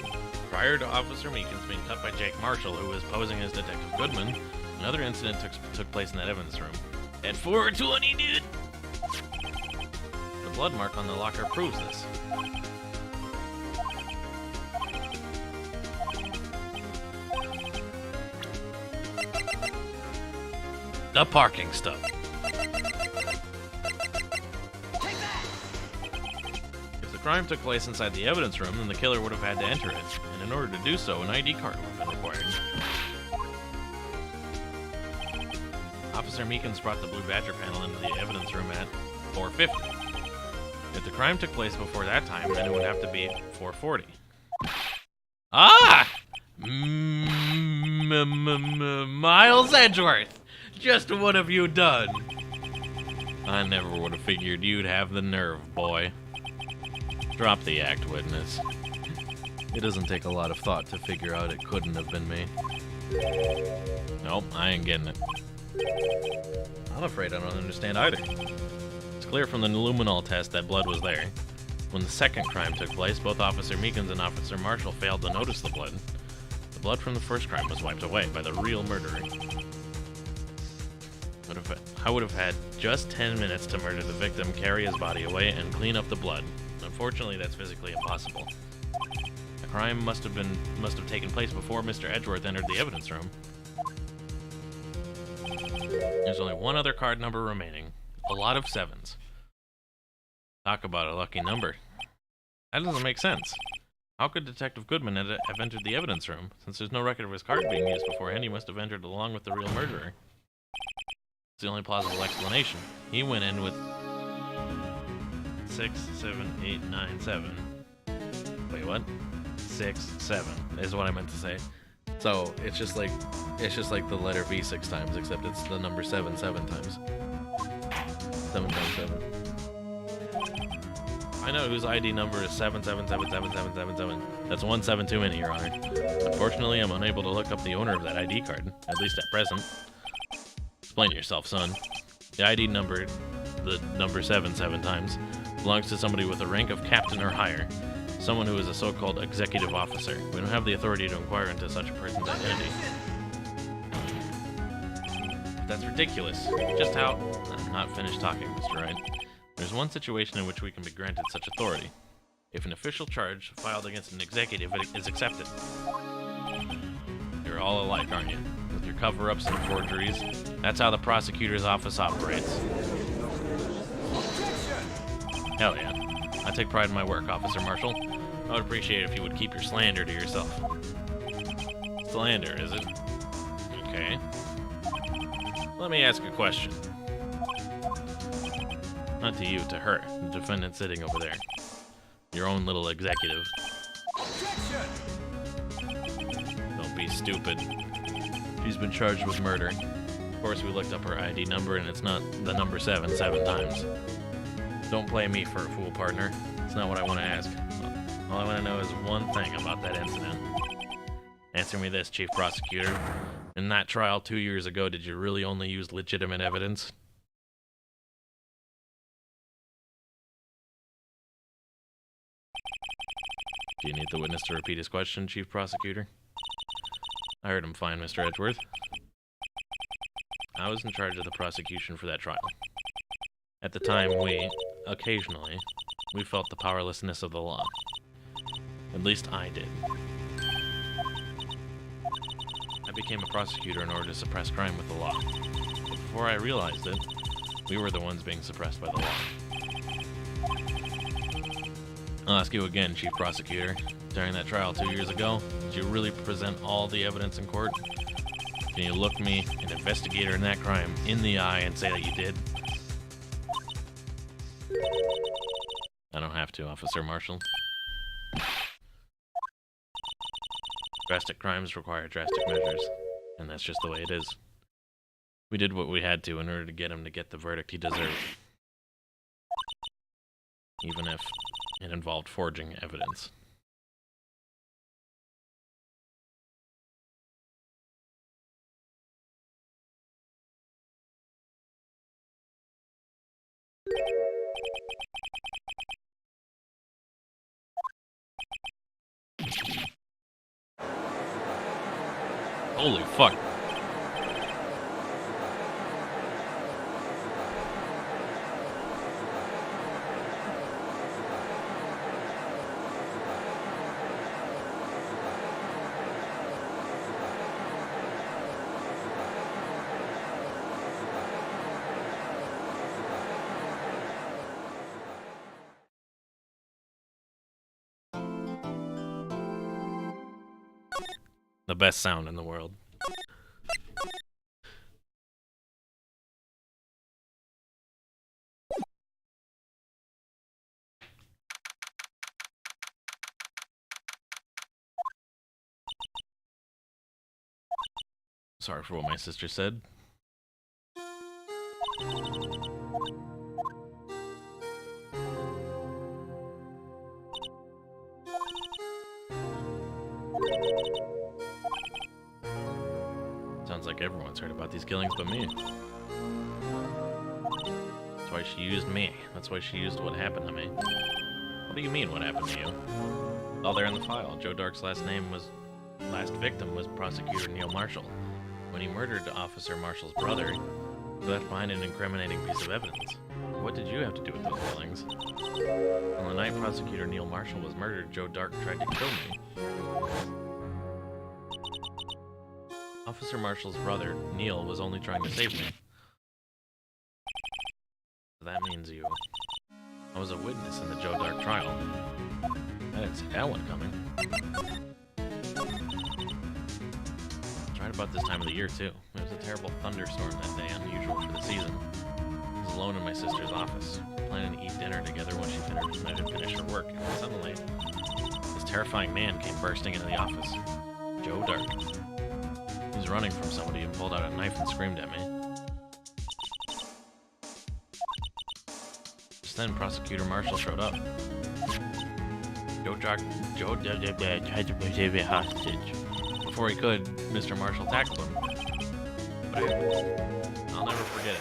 prior to Officer Meekins being cut by Jake Marshall, who was posing as Detective Goodman, another incident took place in that evidence room. At 4:20, dude! The blood mark on the locker proves this. The parking stub. If the crime took place inside the evidence room, then the killer would have had to enter it, and in order to do so, an ID card would have been required. Officer Meekins brought the Blue Badger panel into the evidence room at 4:50. If the crime took place before that time, then it would have to be 4:40. Ah! Miles Edgeworth! Just what have you done? I never would have figured you'd have the nerve, boy. Drop the act, witness. It doesn't take a lot of thought to figure out it couldn't have been me. Nope, I ain't getting it. I'm afraid I don't understand either. It's clear from the luminol test that blood was there. When the second crime took place, both Officer Meekins and Officer Marshall failed to notice the blood. The blood from the first crime was wiped away by the real murderer. I would have had just 10 minutes to murder the victim, carry his body away, and clean up the blood. Unfortunately, that's physically impossible. The crime must have taken place before Mr. Edgeworth entered the evidence room. There's only one other card number remaining. A lot of 7s. Talk about a lucky number. That doesn't make sense. How could Detective Goodman have entered the evidence room? Since there's no record of his card being used beforehand, he must have entered along with the real murderer. It's the only plausible explanation. He went in with 6, 7, 8, 9, 7. Wait, what? 6, 7 is what I meant to say. So it's just like the letter V 6 times, except it's the number 7 times. 7 times 7. I know whose ID number is 7777777. That's 1 7 too many, Your Honor. Unfortunately, I'm unable to look up the owner of that ID card, at least at present. Explain yourself, son. The ID number, the number 7 times, belongs to somebody with a rank of captain or higher. Someone who is a so-called executive officer. We don't have the authority to inquire into such a person's identity. That's ridiculous. Just how... I'm not finished talking, Mr. Wright. There's one situation in which we can be granted such authority. If an official charge filed against an executive is accepted. You're all alike, aren't you? With your cover-ups and forgeries. That's how the prosecutor's office operates. Hell yeah. I take pride in my work, Officer Marshall. I would appreciate it if you would keep your slander to yourself. Slander, is it? Okay. Let me ask a question. Not to you, to her, the defendant sitting over there. Your own little executive. Don't be stupid. She's been charged with murder. Of course, we looked up her ID number, and it's not the number 7 times. Don't play me for a fool, partner. It's not what I want to ask. All I want to know is one thing about that incident. Answer me this, Chief Prosecutor. In that trial 2 years ago, did you really only use legitimate evidence? Do you need the witness to repeat his question, Chief Prosecutor? I heard him fine, Mr. Edgeworth. I was in charge of the prosecution for that trial. At the time, occasionally, we felt the powerlessness of the law. At least I did. I became a prosecutor in order to suppress crime with the law. But before I realized it, we were the ones being suppressed by the law. I'll ask you again, Chief Prosecutor. During that trial 2 years ago, did you really present all the evidence in court? Can you look me, an investigator in that crime, in the eye and say that you did? I don't have to, Officer Marshall. Drastic crimes require drastic measures, and that's just the way it is. We did what we had to in order to get him to get the verdict he deserved. Even if it involved forging evidence. Holy fuck. The best sound in the world. Sorry for what my sister said. Sounds like everyone's heard about these killings but me. That's why she used me. That's why she used what happened to me. What do you mean, what happened to you? All there in the file. Joe Dark's last victim was Prosecutor Neil Marshall. When he murdered Officer Marshall's brother, he left behind an incriminating piece of evidence. What did you have to do with those killings? On the night Prosecutor Neil Marshall was murdered, Joe Dark tried to kill me. Officer Marshall's brother, Neil, was only trying to save me. That means you. I was a witness in the Joe Dark trial. I didn't see that one coming. It's right about this time of the year, too. It was a terrible thunderstorm that day, unusual for the season. I was alone in my sister's office, planning to eat dinner together when I didn't finish her work, and suddenly, this terrifying man came bursting into the office. Joe Dark. He was running from somebody and pulled out a knife and screamed at me. Just then, Prosecutor Marshall showed up. Joe tried to save a hostage. Before he could, Mr. Marshall tackled him. But I'll never forget it.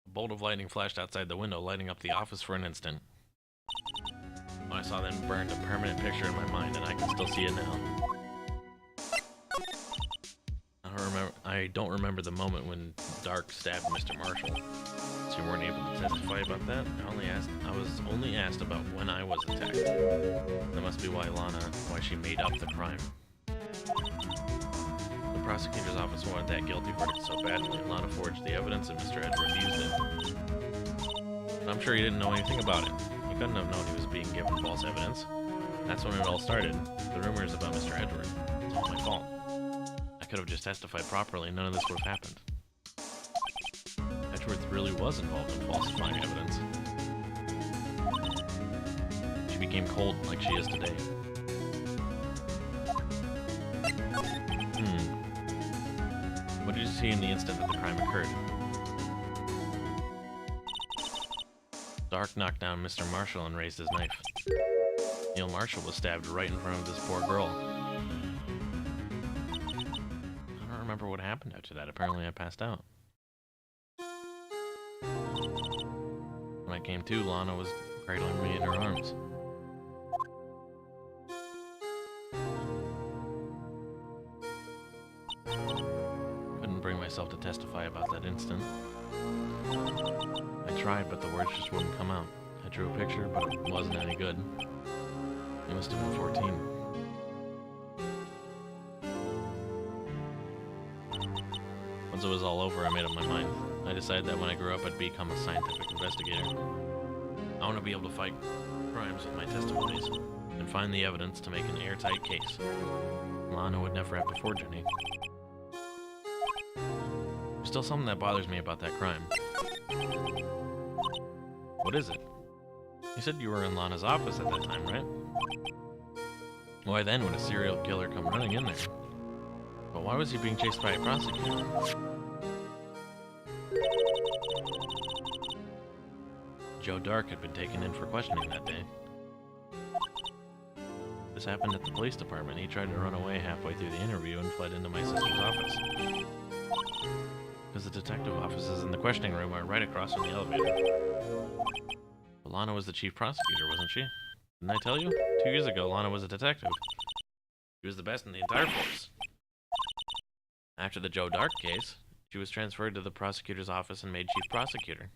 A bolt of lightning flashed outside the window, lighting up the office for an instant. What I saw then burned a permanent picture in my mind, and I can still see it now. I don't remember the moment when Dark stabbed Mr. Marshall. So you weren't able to testify about that? I was only asked about when I was attacked. That must be why she made up the crime. The prosecutor's office wanted that guilty verdict so badly, and Lana forged the evidence and Mr. Edward used it. But I'm sure he didn't know anything about it. He couldn't have known he was being given false evidence. That's when it all started. The rumors about Mr. Edward. It's all my fault. I could have just testified properly and none of this would have happened. Edgeworth really was involved in falsifying evidence. She became cold like she is today. What did you see in the instant that the crime occurred? Dark knocked down Mr. Marshall and raised his knife. Neil Marshall was stabbed right in front of this poor girl. I don't remember what happened after that. Apparently I passed out. When I came to, Lana was cradling me in her arms. Couldn't bring myself to testify about that instant. I tried, but the words just wouldn't come out. I drew a picture, but it wasn't any good. I must have been 14. Once it was all over, I made up my mind. I decided that when I grew up, I'd become a scientific investigator. I want to be able to fight crimes with my testimonies and find the evidence to make an airtight case. Lana would never have to forge any. There's still something that bothers me about that crime. What is it? You said you were in Lana's office at that time, right? Why then would a serial killer come running in there? But why was he being chased by a prosecutor? Joe Dark had been taken in for questioning that day. This happened at the police department. He tried to run away halfway through the interview and fled into my sister's office. Because the detective offices in the questioning room are right across from the elevator. But Lana was the chief prosecutor, wasn't she? Didn't I tell you? 2 years ago, Lana was a detective. She was the best in the entire force. After the Joe Dark case, she was transferred to the prosecutor's office and made chief prosecutor.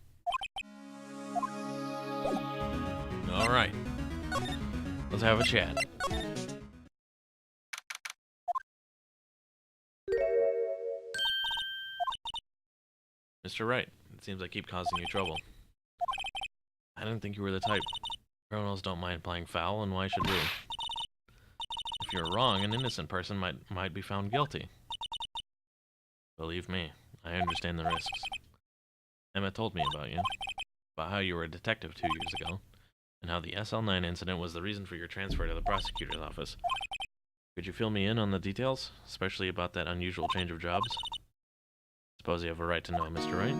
Alright. Let's have a chat. Mr. Wright, it seems I keep causing you trouble. I didn't think you were the type. Criminals don't mind playing foul, and why should we? If you're wrong, an innocent person might be found guilty. Believe me, I understand the risks. Emma told me about you, about how you were a detective 2 years ago, and how the SL9 incident was the reason for your transfer to the prosecutor's office. Could you fill me in on the details, especially about that unusual change of jobs? Suppose you have a right to know, Mr. Wright?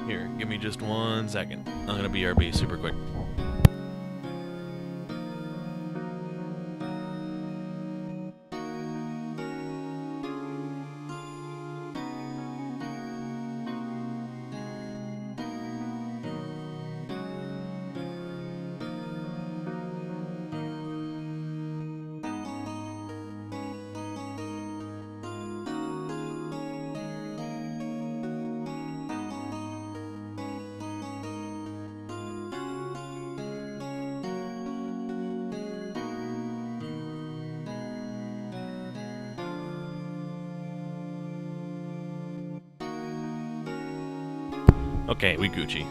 Here, give me just 1 second. I'm gonna BRB super quick. Okay, we Gucci.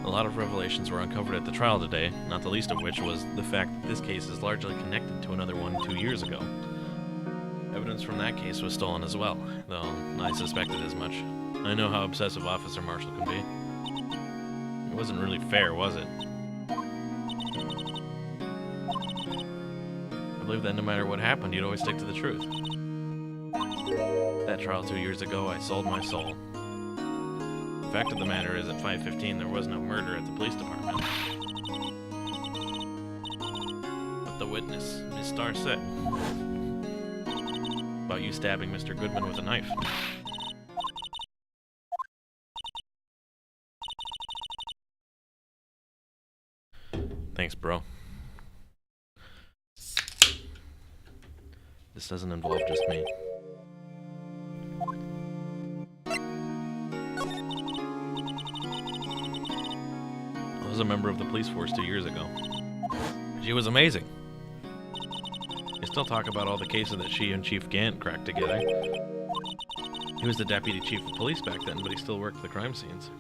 A lot of revelations were uncovered at the trial today, not the least of which was the fact that this case is largely connected to another one 2 years ago. Evidence from that case was stolen as well, though I suspected as much. I know how obsessive Officer Marshall can be. wasn't really fair, was it? I believe that no matter what happened, you'd always stick to the truth. That trial 2 years ago, I sold my soul. The fact of the matter is, at 5:15, there was no murder at the police department. But the witness, Miss Starr, said about you stabbing Mr. Goodman with a knife. Thanks, bro. This doesn't involve just me. I was a member of the police force 2 years ago. She was amazing. They still talk about all the cases that she and Chief Gant cracked together. He was the deputy chief of police back then, but he still worked the crime scenes.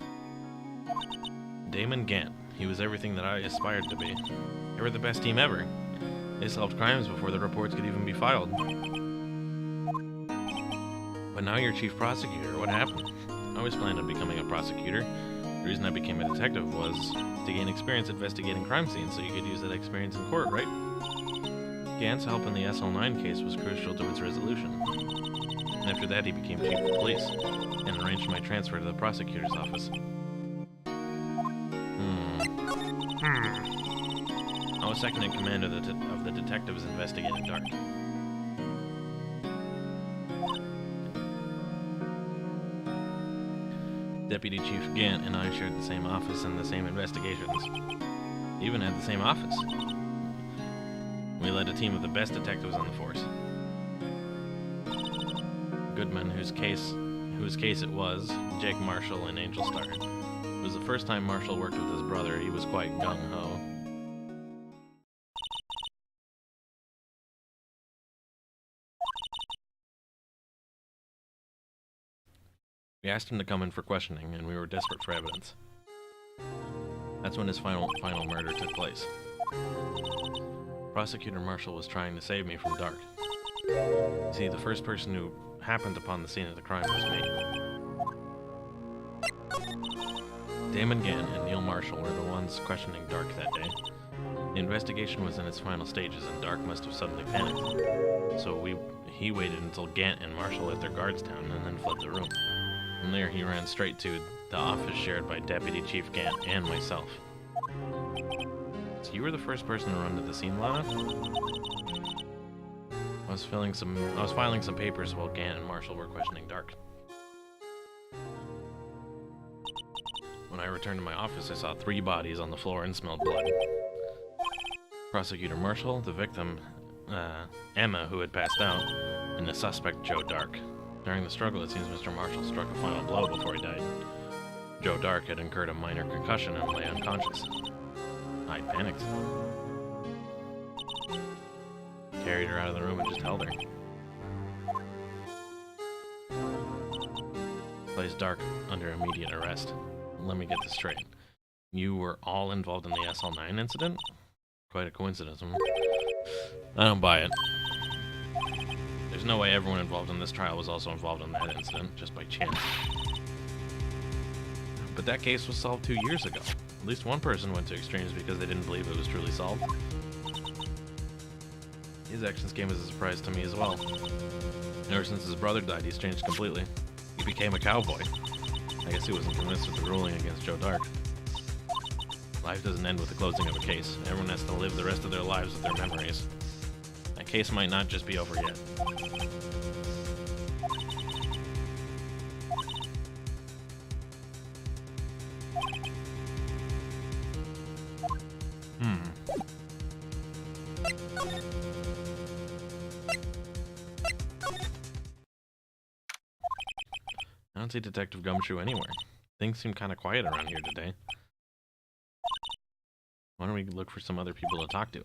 Damon Gant. He was everything that I aspired to be. They were the best team ever. They solved crimes before the reports could even be filed. But now you're chief prosecutor. What happened? I always planned on becoming a prosecutor. The reason I became a detective was to gain experience investigating crime scenes so you could use that experience in court, right? Gant's help in the SL9 case was crucial to its resolution. And after that, he became chief of police and arranged my transfer to the prosecutor's office. I was second in command of the detectives investigating Dark. Deputy Chief Gant and I shared the same office and the same investigations. We even had the same office. We led a team of the best detectives on the force. Goodman, whose case it was, Jake Marshall, and Angel Starr. It was the first time Marshall worked with his brother. He was quite gung-ho. We asked him to come in for questioning, and we were desperate for evidence. That's when his final murder took place. Prosecutor Marshall was trying to save me from Dark. You see, the first person who happened upon the scene of the crime was me. Damon Gant and Neil Marshall were the ones questioning Dark that day. The investigation was in its final stages, and Dark must have suddenly panicked. So he waited until Gant and Marshall let their guards down and then fled the room. From there, he ran straight to the office shared by Deputy Chief Gant and myself. So you were the first person to run to the scene, Lana? I was filing some papers while Gant and Marshall were questioning Dark. When I returned to my office, I saw 3 bodies on the floor and smelled blood. Prosecutor Marshall, the victim, Emma, who had passed out, and the suspect, Joe Dark. During the struggle, it seems Mr. Marshall struck a final blow before he died. Joe Dark had incurred a minor concussion and lay unconscious. I panicked. Carried her out of the room and just held her. Placed Dark under immediate arrest. Let me get this straight. You were all involved in the SL9 incident? Quite a coincidence, huh? I don't buy it. There's no way everyone involved in this trial was also involved in that incident, just by chance. But that case was solved 2 years ago. At least one person went to extremes because they didn't believe it was truly solved. His actions came as a surprise to me as well. Ever since his brother died, he's changed completely. He became a cowboy. I guess he wasn't convinced with the ruling against Joe Dark. Life doesn't end with the closing of a case. Everyone has to live the rest of their lives with their memories. That case might not just be over yet. I don't see Detective Gumshoe anywhere. Things seem kind of quiet around here today. Why don't we look for some other people to talk to?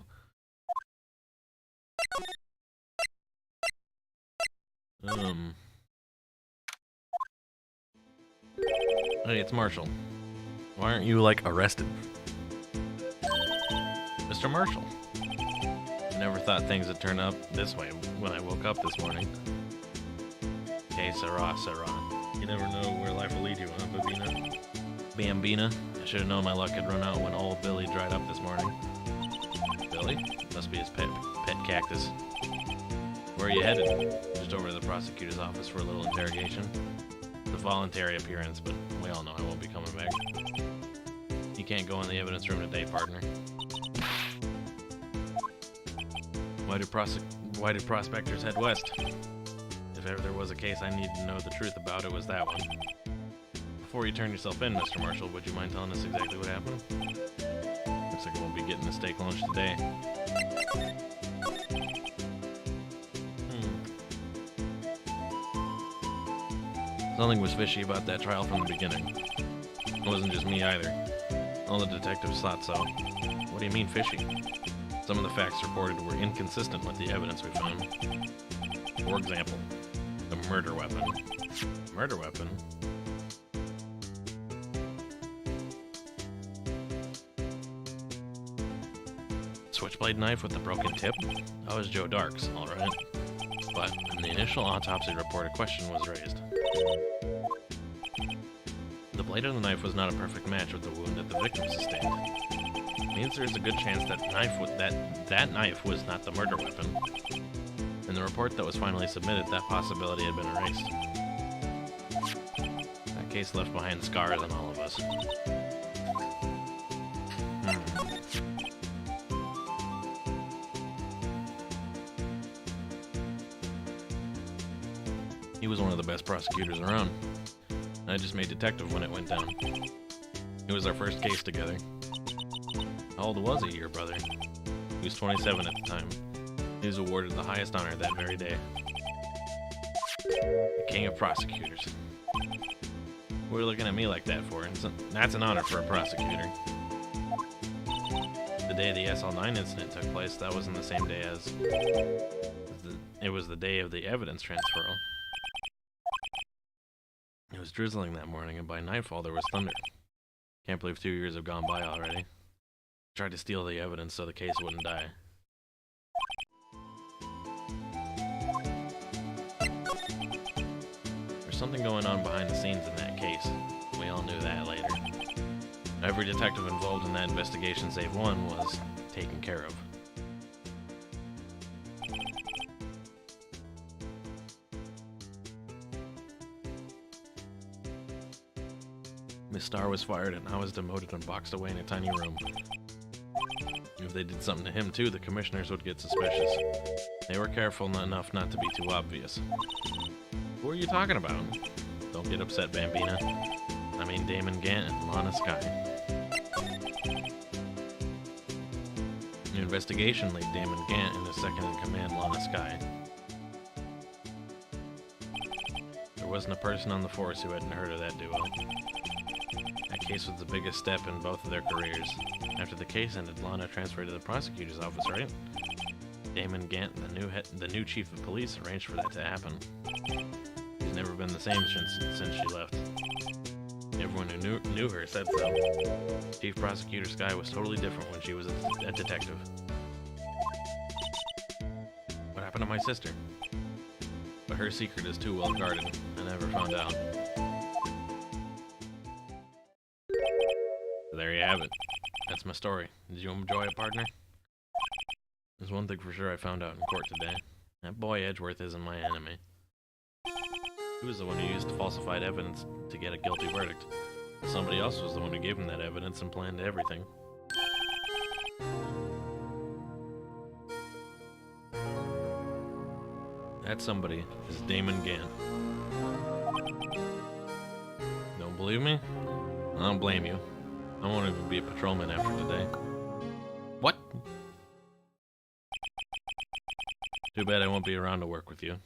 Hey, it's Marshall. Why aren't you, like, arrested? Mr. Marshall. I never thought things would turn up this way when I woke up this morning. Que sera, sera. You never know where life will lead you, huh, Babina? Bambina? I should have known my luck had run out when old Billy dried up this morning. Billy? Must be his pet cactus. Where are you headed? Just over to the prosecutor's office for a little interrogation. It's a voluntary appearance, but we all know I won't be coming back. You can't go in the evidence room today, partner. Why do prospectors head west? If ever there was a case I needed to know the truth about, it was that one. Before you turn yourself in, Mr. Marshall, would you mind telling us exactly what happened? Looks like I won't be getting a steak lunch today. Something was fishy about that trial from the beginning. It wasn't just me either. All the detectives thought so. What do you mean fishy? Some of the facts reported were inconsistent with the evidence we found. For example, the murder weapon. Murder weapon? Switchblade knife with the broken tip? That was Joe Dark's, alright. But in the initial autopsy report, a question was raised. The blade of the knife was not a perfect match with the wound that the victim sustained. It means there's a good chance that knife was not the murder weapon. In the report that was finally submitted, that possibility had been erased. That case left behind scars on all of us. He was one of the best prosecutors around. I just made detective when it went down. It was our first case together. How old was he, your brother? He was 27 at the time. He was awarded the highest honor that very day. The King of Prosecutors. What are you looking at me like that for? That's an honor for a prosecutor. The day the SL9 incident took place, that wasn't the same day as... It was the day of the evidence transferal. It was drizzling that morning, and by nightfall there was thunder. Can't believe 2 years have gone by already. Tried to steal the evidence so the case wouldn't die. There's something going on behind the scenes in that case. We all knew that later. Every detective involved in that investigation save one was taken care of. Miss Starr was fired and I was demoted and boxed away in a tiny room. If they did something to him too, the commissioners would get suspicious. They were careful enough not to be too obvious. Who are you talking about? Don't get upset, Bambina. I mean Damon Gant and Lana Skye. The investigation laid Damon Gant and his second-in-command, Lana Skye. There wasn't a person on the force who hadn't heard of that duo. That case was the biggest step in both of their careers. After the case ended, Lana transferred to the prosecutor's office, right? Damon Gant, the new chief of police, arranged for that to happen. She's never been the same since she left. Everyone who knew her said so. Chief Prosecutor Skye was totally different when she was a detective. What happened to my sister? But her secret is too well guarded. I never found out. So there you have it. That's my story. Did you enjoy it, partner? There's one thing for sure I found out in court today. That boy Edgeworth isn't my enemy. He was the one who used falsified evidence to get a guilty verdict. Somebody else was the one who gave him that evidence and planned everything. That somebody is Damon Gant. Don't believe me? I don't blame you. I won't even be a patrolman after today. What? Too bad I won't be around to work with you.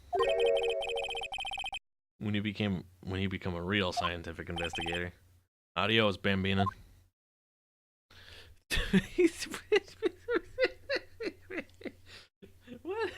When you become a real scientific investigator. Adios, Bambina. What?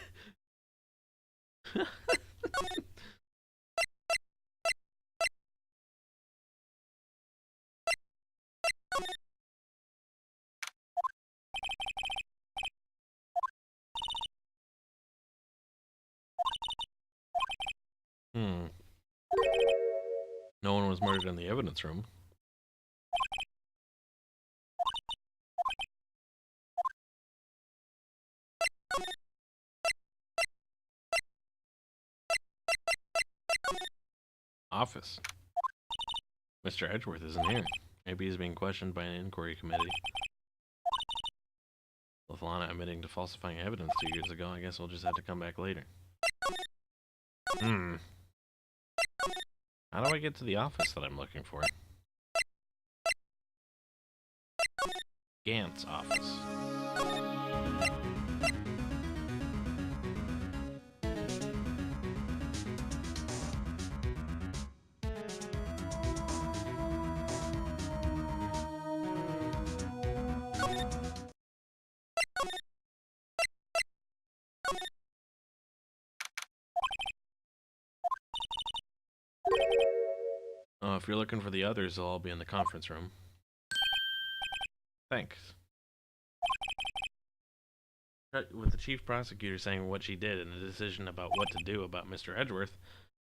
No one was murdered in the evidence room. office. Mr. Edgeworth isn't here. Maybe he's being questioned by an inquiry committee. With Lana admitting to falsifying evidence 2 years ago, I guess we'll just have to come back later. How do I get to the office that I'm looking for? Gant's office. Oh, if you're looking for the others, they'll all be in the conference room. Thanks. With the chief prosecutor saying what she did and the decision about what to do about Mr. Edgeworth,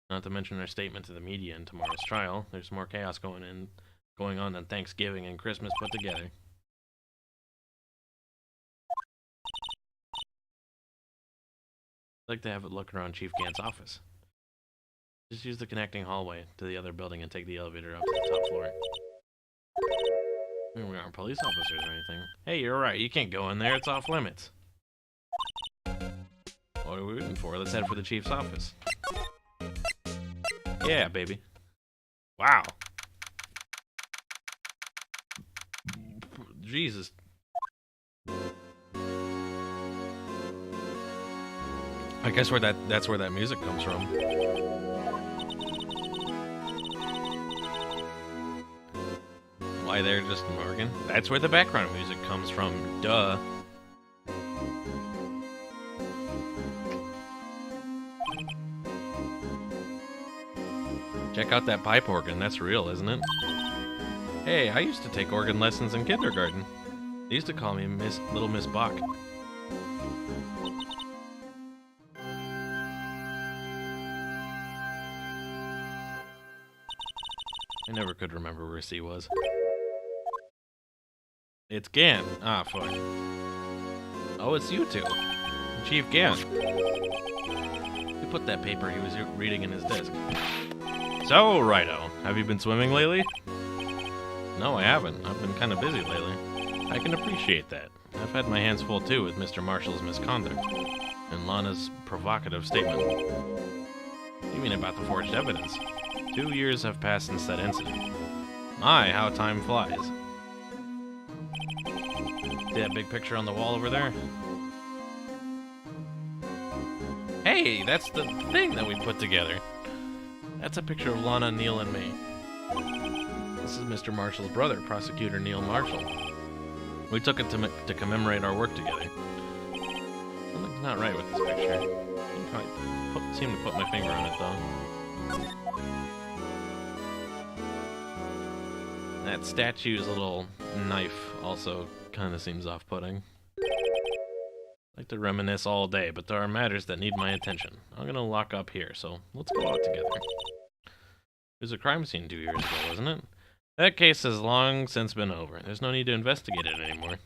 not to mention her statement to the media in tomorrow's trial, there's more chaos going on than Thanksgiving and Christmas put together. I'd like to have a look around Chief Gant's office. Just use the connecting hallway to the other building and take the elevator up to the top floor. We aren't police officers or anything. Hey, you're right. You can't go in there. It's off limits. What are we waiting for? Let's head for the chief's office. Yeah, baby. Wow. Jesus. I guess that's where that music comes from. Why they're just in Oregon? That's where the background music comes from. Duh. Check out that pipe organ. That's real, isn't it? Hey, I used to take organ lessons in kindergarten. They used to call me Little Miss Bach. I never could remember where C was. It's Gant. Ah, fuck. Oh, it's you two. Chief Gant. Who put that paper he was reading in his desk? So, Righto, have you been swimming lately? No, I haven't. I've been kind of busy lately. I can appreciate that. I've had my hands full too with Mr. Marshall's misconduct and Lana's provocative statement. What do you mean about the forged evidence? 2 years have passed since that incident. My, how time flies. See that big picture on the wall over there? Hey, that's the thing that we put together. That's a picture of Lana, Neil, and me. This is Mr. Marshall's brother, Prosecutor Neil Marshall. We took it to commemorate our work together. Something's not right with this picture. I seem to put my finger on it, though. That statue's little knife also kind of seems off-putting. I like to reminisce all day, but there are matters that need my attention. I'm gonna lock up here, so let's go out together. It was a crime scene 2 years ago, wasn't it? That case has long since been over. There's no need to investigate it anymore.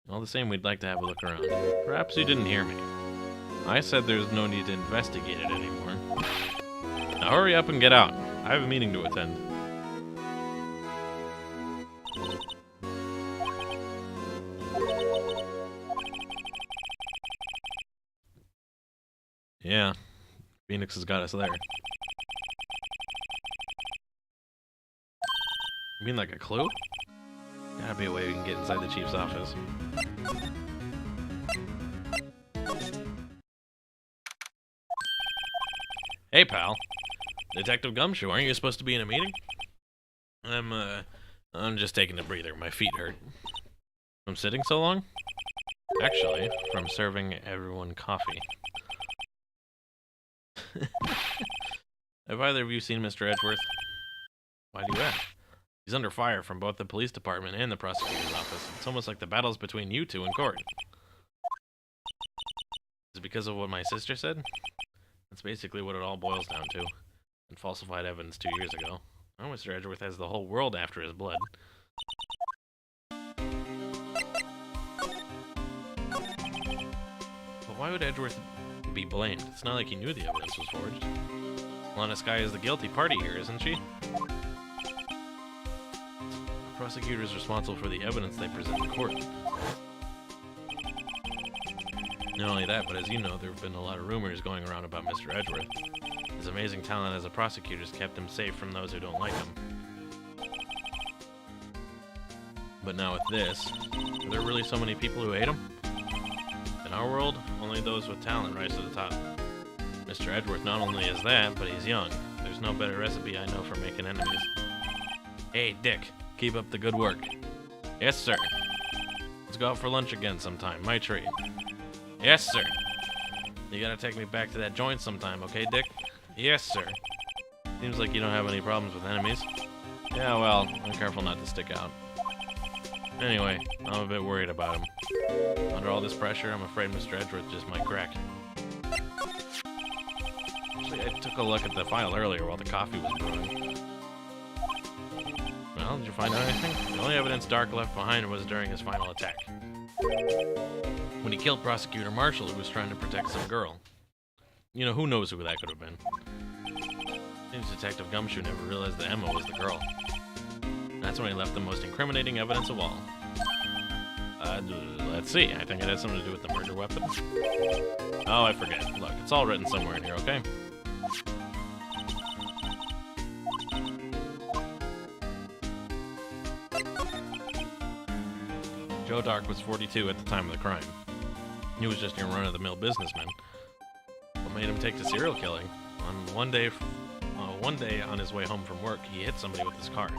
All the same, we'd like to have a look around. Perhaps you didn't hear me. I said there's no need to investigate it anymore. Now hurry up and get out. I have a meeting to attend. Yeah, Phoenix has got us there. You mean like a clue? Gotta be a way we can get inside the chief's office. Hey, pal. Detective Gumshoe, aren't you supposed to be in a meeting? I'm just taking a breather. My feet hurt. From sitting so long? Actually, from serving everyone coffee. Have either of you seen Mr. Edgeworth? Why do you ask? He's under fire from both the police department and the prosecutor's office. It's almost like the battle's between you two in court. Is it because of what my sister said? That's basically what it all boils down to. And falsified evidence 2 years ago. Now Mr. Edgeworth has the whole world after his blood. But why would Edgeworth be blamed? It's not like he knew the evidence was forged. Lana Skye is the guilty party here, isn't she? The prosecutor is responsible for the evidence they present in court. Not only that, but as you know, there have been a lot of rumors going around about Mr. Edgeworth. His amazing talent as a prosecutor has kept him safe from those who don't like him. But now with this, are there really so many people who hate him? In our world, only those with talent rise to the top. Mr. Edgeworth not only is that, but he's young. There's no better recipe I know for making enemies. Hey, Dick, keep up the good work. Yes, sir. Let's go out for lunch again sometime, my treat. Yes, sir. You gotta take me back to that joint sometime, okay, Dick? Yes, sir. Seems like you don't have any problems with enemies. Yeah, well, I'm careful not to stick out. Anyway, I'm a bit worried about him. Under all this pressure, I'm afraid Mr. Edgeworth just might crack. Actually, I took a look at the file earlier while the coffee was brewing. Well, did you find out anything? The only evidence Dark left behind was during his final attack. When he killed Prosecutor Marshall, he was trying to protect some girl. You know, who knows who that could have been. Seems Detective Gumshoe never realized that Emma was the girl. That's when he left the most incriminating evidence of all. Let's see. I think it had something to do with the murder weapon. Oh, I forget. Look, it's all written somewhere in here, okay? Joe Dark was 42 at the time of the crime. He was just your run-of-the-mill businessman. What made him take to serial killing? One day on his way home from work, he hit somebody with his car.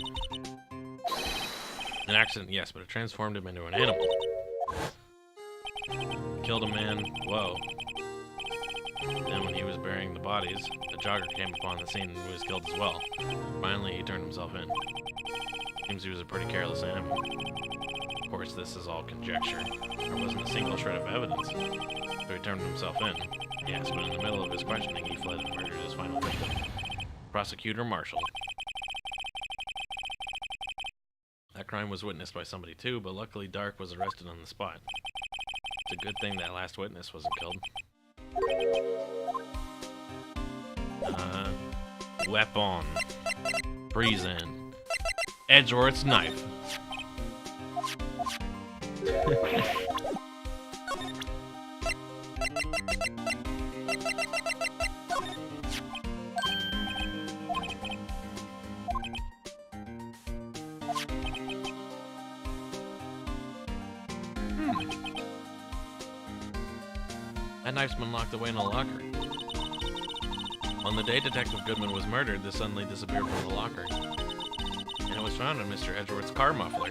An accident, yes, but it transformed him into an animal. Killed a man, whoa. Then when he was burying the bodies, a jogger came upon the scene and was killed as well. Finally, he turned himself in. Seems he was a pretty careless animal. Of course, this is all conjecture. There wasn't a single shred of evidence. So he turned himself in. Yes, but in the middle of his questioning, he fled and murdered his final victim. Prosecutor Marshall. That crime was witnessed by somebody too, but luckily Dark was arrested on the spot. It's a good thing that last witness wasn't killed. Weapon. Treason. Edgeworth's knife. That knife's been locked away in a locker. On the day Detective Goodman was murdered, this suddenly disappeared from the locker. And it was found in Mr. Edgeworth's car muffler.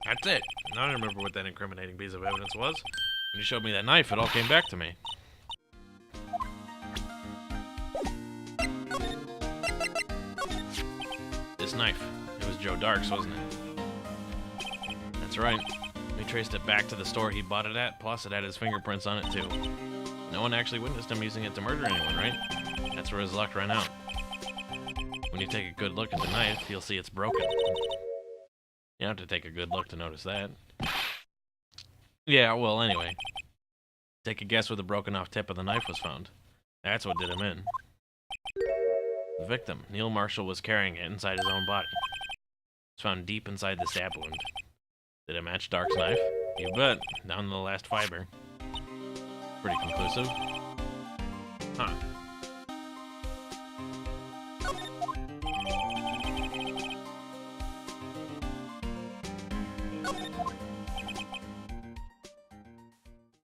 That's it. Now I remember what that incriminating piece of evidence was. When you showed me that knife, it all came back to me. This knife. It was Joe Dark's, wasn't it? That's right. We traced it back to the store he bought it at, plus it had his fingerprints on it too. No one actually witnessed him using it to murder anyone, right? That's where his luck ran out. When you take a good look at the knife, you'll see it's broken. You don't have to take a good look to notice that. Yeah, well, anyway. Take a guess where the broken off tip of the knife was found. That's what did him in. The victim, Neil Marshall, was carrying it inside his own body. It's found deep inside the stab wound. Did it match Dark's knife? You bet. Down to the last fiber. Pretty conclusive. Huh.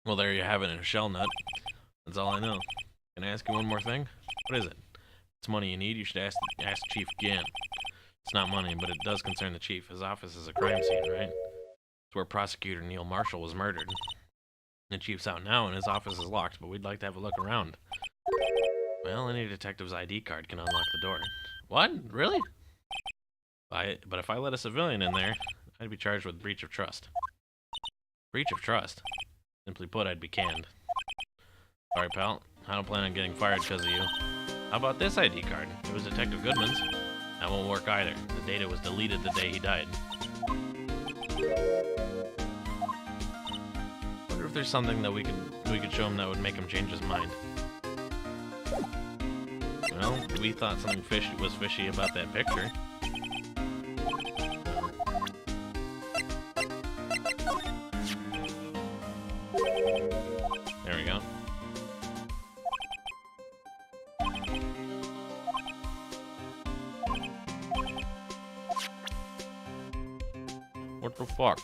Well, there you have it in a shell nut. That's all I know. Can I ask you one more thing? What is it? It's money you need, you should ask Chief Gant. It's not money, but it does concern the chief. His office is a crime scene, right? It's where Prosecutor Neil Marshall was murdered. The chief's out now and his office is locked, but we'd like to have a look around. Well, any detective's ID card can unlock the door. What? Really? But if I let a civilian in there, I'd be charged with breach of trust. Breach of trust? Simply put, I'd be canned. Sorry, pal. I don't plan on getting fired because of you. How about this ID card? It was Detective Goodman's. That won't work either. The data was deleted the day he died. Wonder if there's something that we could show him that would make him change his mind. we thought something was fishy about that picture. There we go. What the fuck?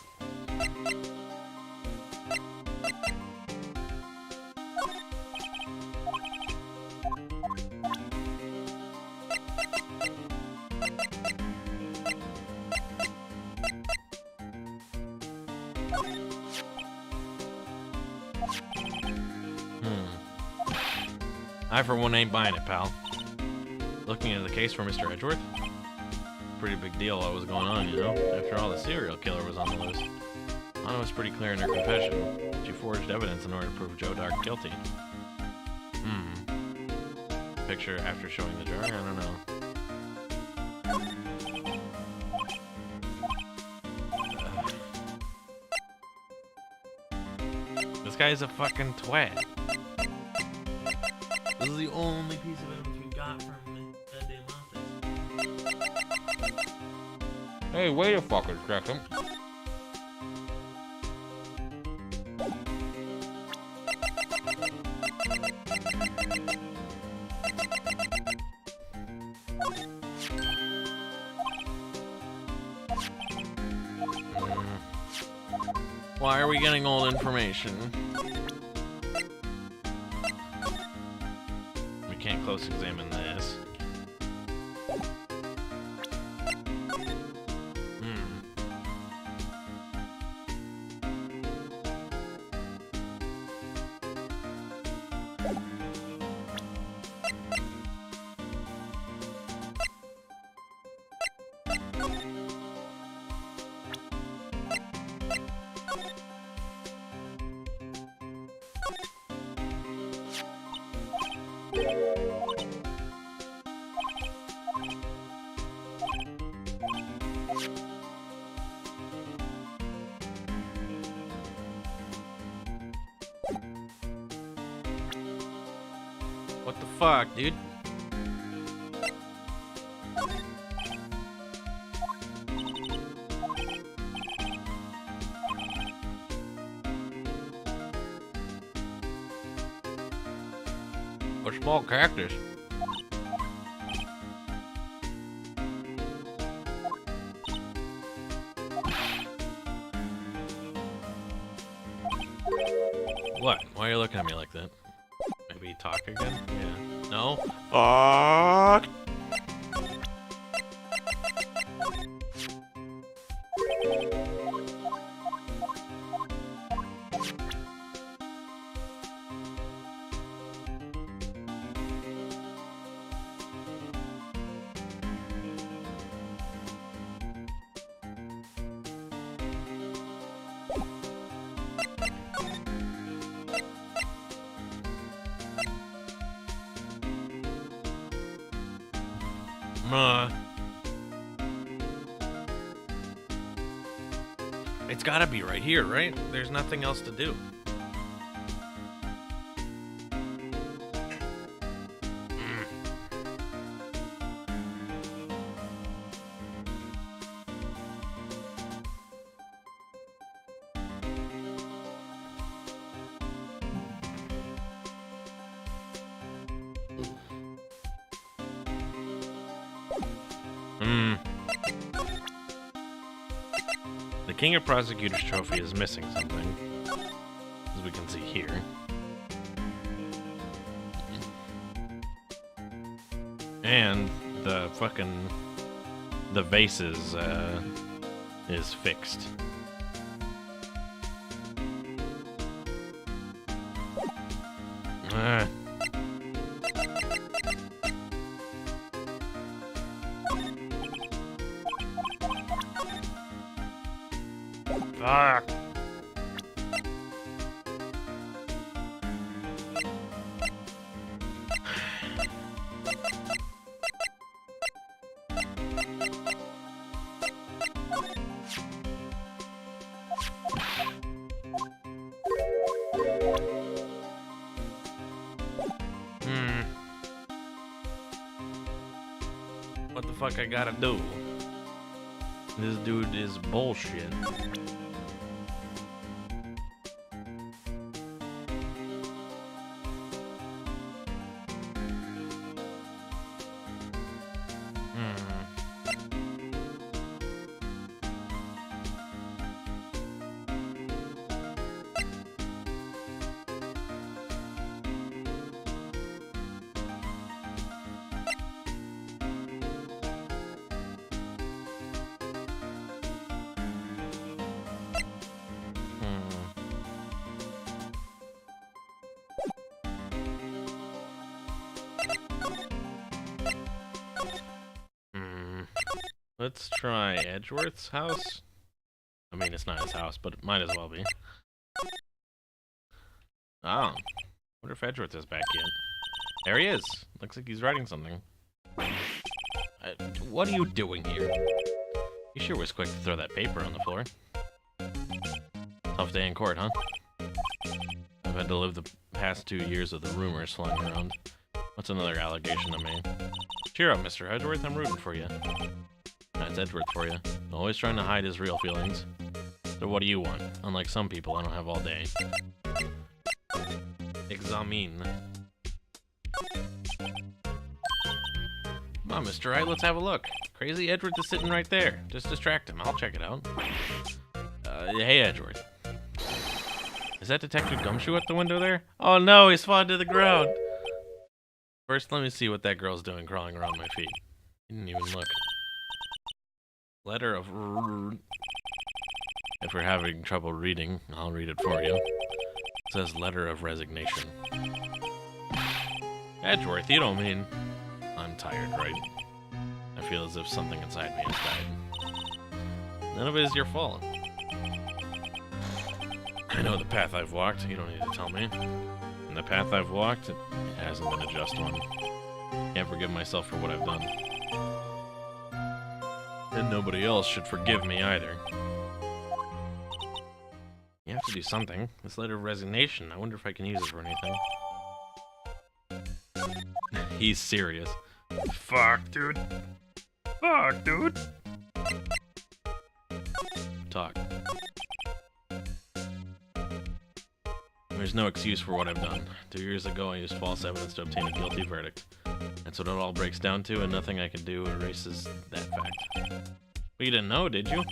I, for one, ain't buying it, pal. Looking into the case for Mr. Edgeworth? Pretty big deal what was going on, you know? After all, the serial killer was on the loose. Anna was pretty clear in her confession. She forged evidence in order to prove Joe Dark guilty. Picture after showing the jar? I don't know. This guy's a fucking twat. This is the only piece of evidence we got from the goddamn office. Hey, wait a fucking second. Why are we getting old information? We can't close examine this. What the fuck, dude? A small cactus. What? Why are you looking at me like that? Maybe talk again? Yeah. No? Fuck! It's gotta be right here, right? There's nothing else to do. The King of Prosecutors trophy is missing something, as we can see here. And the fucking vase is fixed. Fuck. fuck I gotta do? This dude is bullshit. Let's try Edgeworth's house. I mean, it's not his house, but it might as well be. Oh. Wonder if Edgeworth is back yet. There he is. Looks like he's writing something. What are you doing here? You sure was quick to throw that paper on the floor. Tough day in court, huh? I've had to live the past 2 years with the rumors flying around. What's another allegation to me? Cheer up, Mr. Edgeworth. I'm rooting for you. That's Edgeworth for you. Always trying to hide his real feelings. So what do you want? Unlike some people, I don't have all day. Examine. Come on, Mr. Wright, let's have a look. Crazy Edgeworth is sitting right there. Just distract him. I'll check it out. Hey, Edgeworth. Is that Detective Gumshoe at the window there? Oh no, he's fallen to the ground. First, let me see what that girl's doing crawling around my feet. He didn't even look. Letter of... If we're having trouble reading, I'll read it for you. It says letter of resignation. Edgeworth, you don't mean... I'm tired, right? I feel as if something inside me has died. None of it is your fault. I know the path I've walked, you don't need to tell me. And the path I've walked, it hasn't been a just one. Can't forgive myself for what I've done. And nobody else should forgive me either. You have to do something. This letter of resignation, I wonder if I can use it for anything. He's serious. Fuck, dude. Fuck, dude. Talk. There's no excuse for what I've done. 2 years ago, I used false evidence to obtain a guilty verdict. That's what it all breaks down to, and nothing I can do erases that fact. But you didn't know, did you?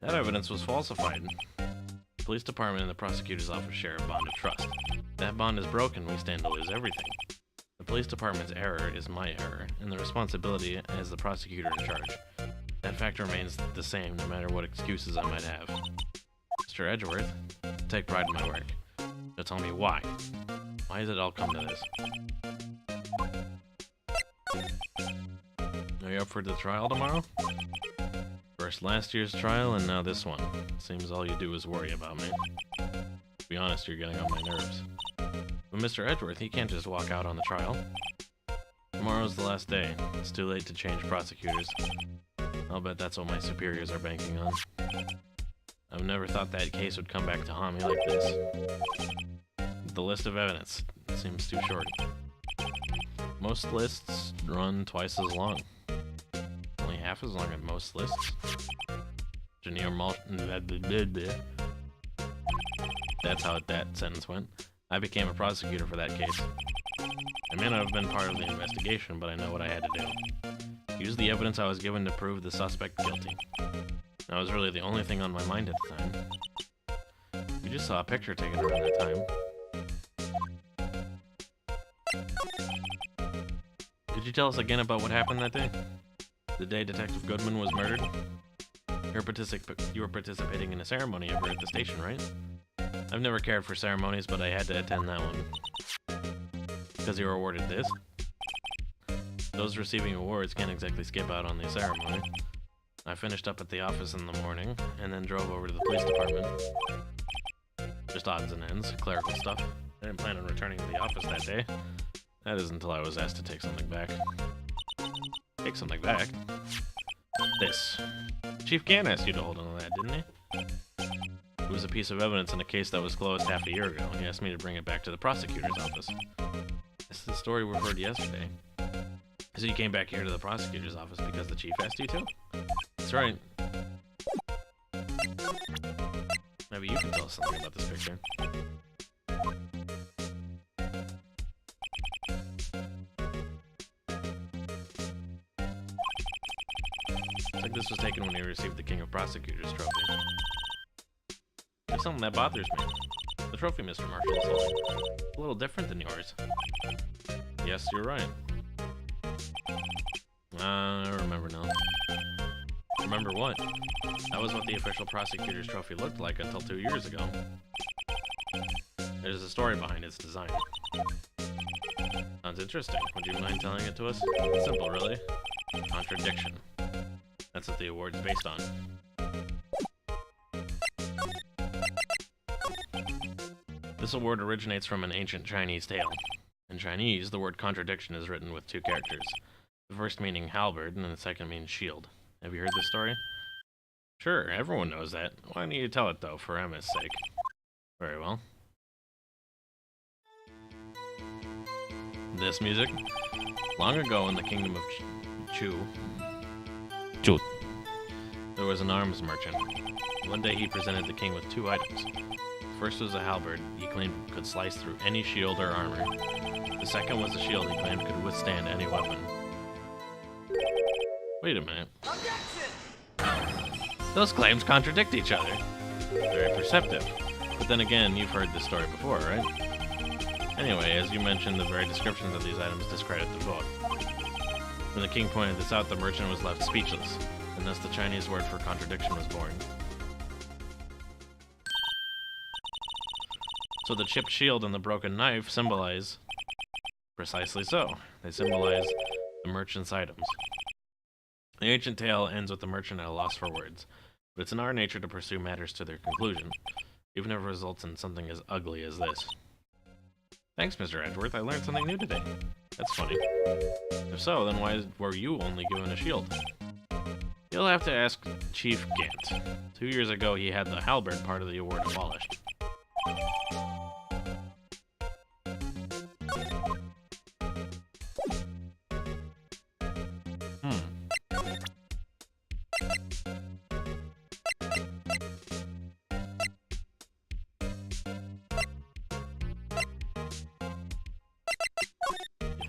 That evidence was falsified. The police department and the prosecutor's office share a bond of trust. If that bond is broken, we stand to lose everything. The police department's error is my error, and the responsibility as the prosecutor in charge. That fact remains the same no matter what excuses I might have. Mr. Edgeworth, I take pride in my work. So tell me why. Why has it all come to this? Are you up for the trial tomorrow? First last year's trial, and now this one. Seems all you do is worry about me. To be honest, you're getting on my nerves. But Mr. Edgeworth, he can't just walk out on the trial. Tomorrow's the last day. It's too late to change prosecutors. I'll bet that's what my superiors are banking on. I've never thought that case would come back to haunt me like this. The list of evidence seems too short. Most lists run twice as long. Only half as long as most lists. That's how that sentence went. I became a prosecutor for that case. I may not have been part of the investigation, but I know what I had to do. Use the evidence I was given to prove the suspect guilty. That was really the only thing on my mind at the time. We just saw a picture taken around that time. Could you tell us again about what happened that day? The day Detective Goodman was murdered? You were participating in a ceremony over at the station, right? I've never cared for ceremonies, but I had to attend that one. Because you were awarded this? Those receiving awards can't exactly skip out on the ceremony. I finished up at the office in the morning, and then drove over to the police department. Just odds and ends, clerical stuff. I didn't plan on returning to the office that day. That is until I was asked to take something back. Take something back? This. Chief Gann asked you to hold on to that, didn't he? It was a piece of evidence in a case that was closed half a year ago, and he asked me to bring it back to the prosecutor's office. This is the story we heard yesterday. So you came back here to the prosecutor's office because the chief asked you to? That's right. Maybe you can tell us something about this picture. Looks like this was taken when you received the King of Prosecutors trophy. There's something that bothers me. The trophy, Mr. Marshall, is a little different than yours. Yes, you're right. I remember now. Remember what? That was what the official prosecutor's trophy looked like until 2 years ago. There's a story behind its design. Sounds interesting. Would you mind telling it to us? It's simple, really. Contradiction. That's what the award's based on. This award originates from an ancient Chinese tale. In Chinese, the word contradiction is written with 2 characters. The first meaning halberd, and the second means shield. Have you heard this story? Sure, everyone knows that. Why don't you tell it, though, for Emma's sake? Very well. This music? Long ago in the kingdom of Chu, there was an arms merchant. One day he presented the king with 2 items. The first was a halberd he claimed could slice through any shield or armor. The second was a shield he claimed could withstand any weapon. Wait a minute. Those claims contradict each other. Very perceptive. But then again, you've heard this story before, right? Anyway, as you mentioned, the very descriptions of these items discredit the book. When the king pointed this out, the merchant was left speechless, and thus the Chinese word for contradiction was born. So the chipped shield and the broken knife symbolize... Precisely so. They symbolize the merchant's items. The ancient tale ends with the merchant at a loss for words, but it's in our nature to pursue matters to their conclusion, even if it results in something as ugly as this. Thanks, Mr. Edgeworth. I learned something new today. That's funny. If so, then why were you only given a shield? You'll have to ask Chief Gant. 2 years ago, he had the halberd part of the award abolished.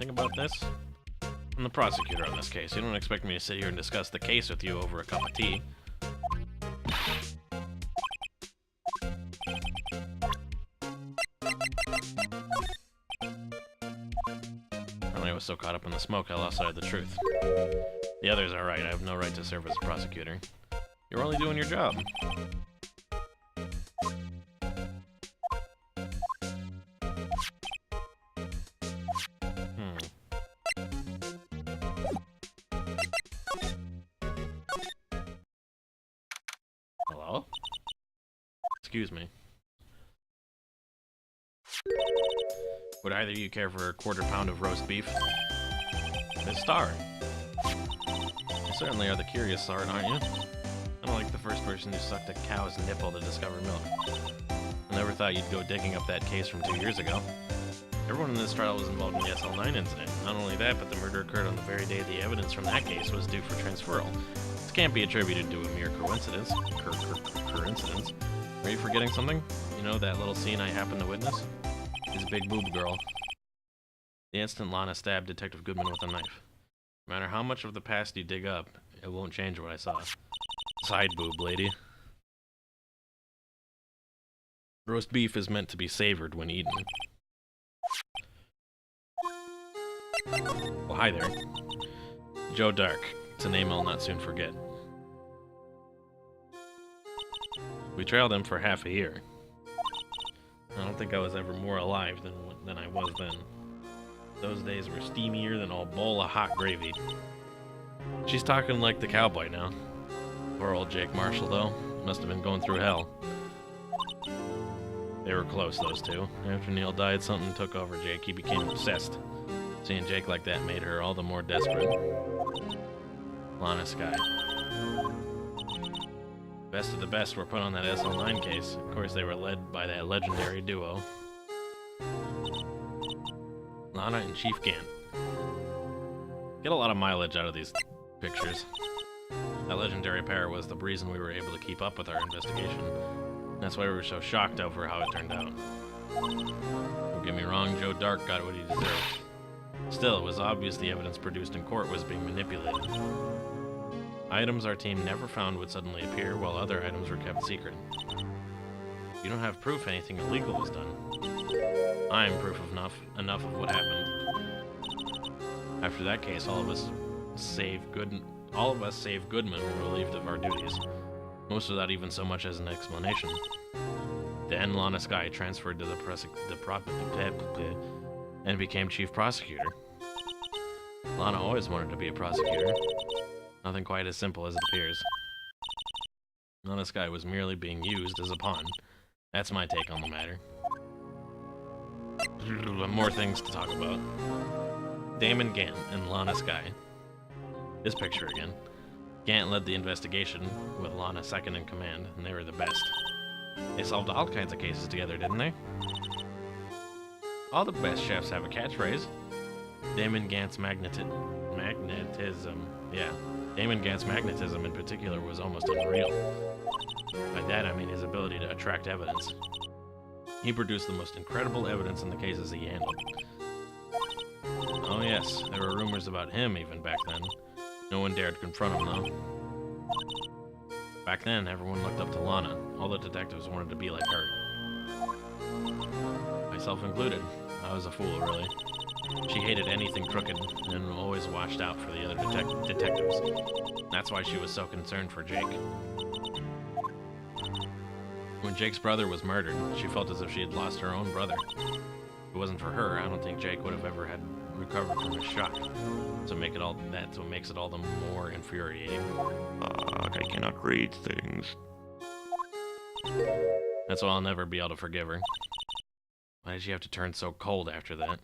About this? I'm the prosecutor on this case. You don't expect me to sit here and discuss the case with you over a cup of tea. I was so caught up in the smoke I lost sight of the truth. The others are right. I have no right to serve as a prosecutor. You're only doing your job. Excuse me. Would either of you care for a quarter pound of roast beef? Miss Star. You certainly are the curious sort, aren't you? I don't like the first person who sucked a cow's nipple to discover milk. I never thought you'd go digging up that case from 2 years ago. Everyone in this trial was involved in the SL9 incident. Not only that, but the murder occurred on the very day the evidence from that case was due for transferal. This can't be attributed to a mere coincidence. Coincidence. Are you forgetting something? You know that little scene I happened to witness? His big boob girl. The instant Lana stabbed Detective Goodman with a knife. No matter how much of the past you dig up, it won't change what I saw. Side boob, lady. Roast beef is meant to be savored when eaten. Well, hi there. Joe Dark. It's a name I'll not soon forget. We trailed him for half a year. I don't think I was ever more alive than I was then. Those days were steamier than a bowl of hot gravy. She's talking like the cowboy now. Poor old Jake Marshall, though. Must have been going through hell. They were close, those two. After Neil died, something took over Jake. He became obsessed. Seeing Jake like that made her all the more desperate. Lana Skye. Best of the best were put on that SL9 case. Of course, they were led by that legendary duo. Lana and Chief Gant. Get a lot of mileage out of these pictures. That legendary pair was the reason we were able to keep up with our investigation. That's why we were so shocked over how it turned out. Don't get me wrong, Joe Dark got what he deserved. Still, it was obvious the evidence produced in court was being manipulated. Items our team never found would suddenly appear, while other items were kept secret. You don't have proof anything illegal was done. I am proof of enough of what happened. After that case, all of us save Goodman were relieved of our duties, most without even so much as an explanation. Then Lana Skye transferred to and became chief prosecutor. Lana always wanted to be a prosecutor. Nothing quite as simple as it appears. Lana Skye was merely being used as a pawn. That's my take on the matter. More things to talk about. Damon Gant and Lana Skye. This picture again. Gant led the investigation, with Lana second in command, and they were the best. They solved all kinds of cases together, didn't they? All the best chefs have a catchphrase. Damon Gant's magnetism. Yeah. Damon Gant's magnetism in particular was almost unreal. By that I mean his ability to attract evidence. He produced the most incredible evidence in the cases he handled. Oh yes, there were rumors about him even back then. No one dared confront him though. Back then, everyone looked up to Lana. All the detectives wanted to be like her. Myself included. I was a fool, really. She hated anything crooked, and always watched out for the other detectives. That's why she was so concerned for Jake. When Jake's brother was murdered, she felt as if she had lost her own brother. If it wasn't for her, I don't think Jake would have ever had recovered from his shock. That's what makes it all the more infuriating. I cannot read things. That's why I'll never be able to forgive her. Why did she have to turn so cold after that?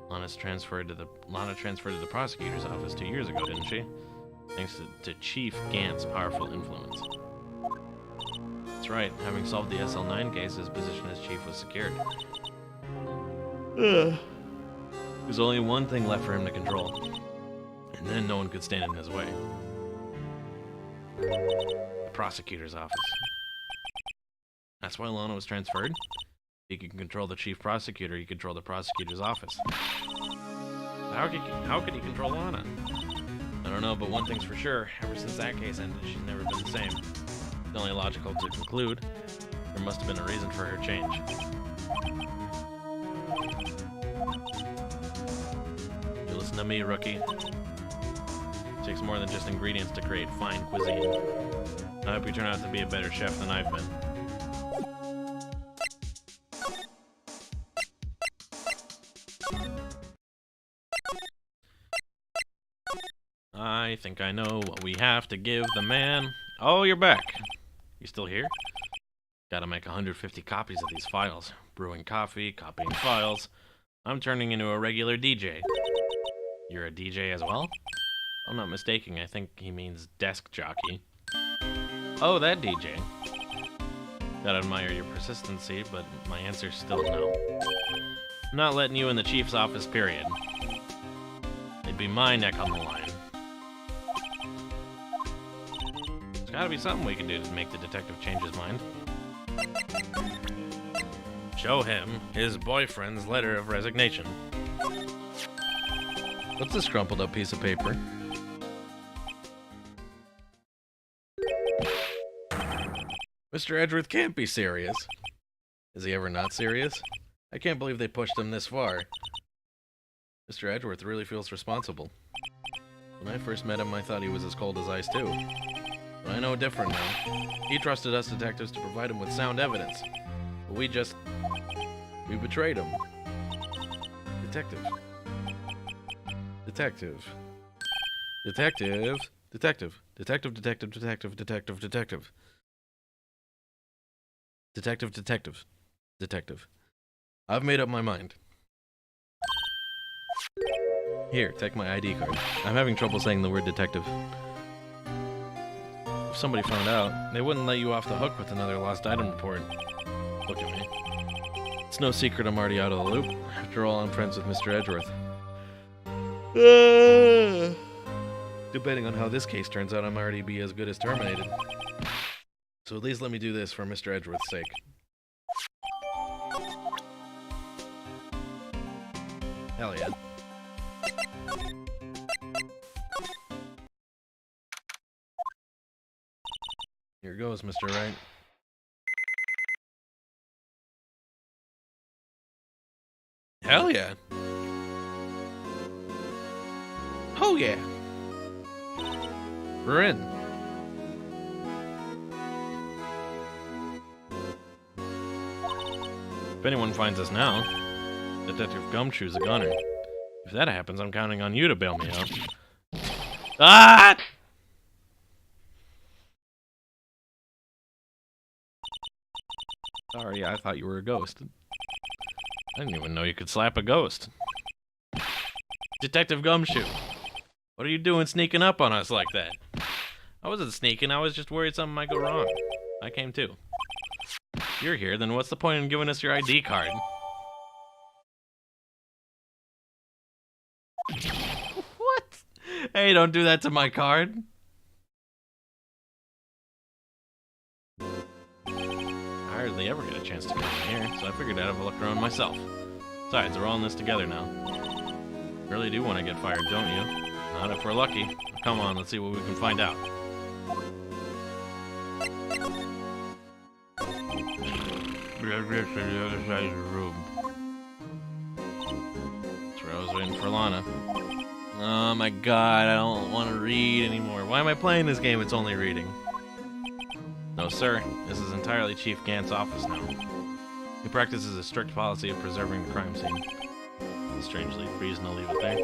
Lana transferred to the prosecutor's office 2 years ago, didn't she? Thanks to Chief Gant's powerful influence. That's right, having solved the SL9 case, his position as chief was secured. There's only one thing left for him to control, and then no one could stand in his way. The prosecutor's office. That's why Lana was transferred? He could control the chief prosecutor, he could control the prosecutor's office. How could he control Lana? I don't know, but one thing's for sure, ever since that case ended, she's never been the same. It's only logical to conclude there must have been a reason for her change. You listen to me, rookie. It takes more than just ingredients to create fine cuisine. I hope you turn out to be a better chef than I've been. I think I know what we have to give the man. Oh, you're back. You still here? Gotta make 150 copies of these files. Brewing coffee, copying files. I'm turning into a regular DJ. You're a DJ as well? If I'm not mistaken, I think he means desk jockey. Oh, that DJ. Gotta admire your persistency, but my answer's still no. I'm not letting you in the chief's office, period. It'd be my neck on the line. There's gotta be something we can do to make the detective change his mind. Show him his boyfriend's letter of resignation. What's this crumpled up piece of paper? Mr. Edgeworth can't be serious. Is he ever not serious? I can't believe they pushed him this far. Mr. Edgeworth really feels responsible. When I first met him, I thought he was as cold as ice, too. But I know different now. He trusted us detectives to provide him with sound evidence. But we betrayed him. Detective. Detective. Detective. Detective. Detective, detective, detective, detective, detective. Detective, detective. Detective. I've made up my mind. Here, take my ID card. I'm having trouble saying the word detective. If somebody found out, they wouldn't let you off the hook with another lost item report. Look at me. It's no secret I'm already out of the loop. After all, I'm friends with Mr. Edgeworth. Depending on how this case turns out, I might already be as good as terminated. So at least let me do this for Mr. Edgeworth's sake. Hell yeah. Here goes, Mr. Wright. Hell yeah. Oh yeah. We're in. If anyone finds us now, Detective Gumshoe's a gunner. If that happens, I'm counting on you to bail me out. Ah! Sorry, I thought you were a ghost. I didn't even know you could slap a ghost. Detective Gumshoe, what are you doing sneaking up on us like that? I wasn't sneaking, I was just worried something might go wrong. I came too. If you're here, then what's the point in giving us your ID card? What? Hey, don't do that to my card. I hardly ever get a chance to come in here, so I figured I'd have a look around myself. Besides, we're all in this together now. Really do want to get fired, don't you? Not if we're lucky. Come on, let's see what we can find out. The other side of the room. That's where I was waiting for Lana. Oh my god, I don't want to read anymore. Why am I playing this game? It's only reading. No, sir. This is entirely Chief Gant's office now. He practices a strict policy of preserving the crime scene. Strangely, reason to leave it there.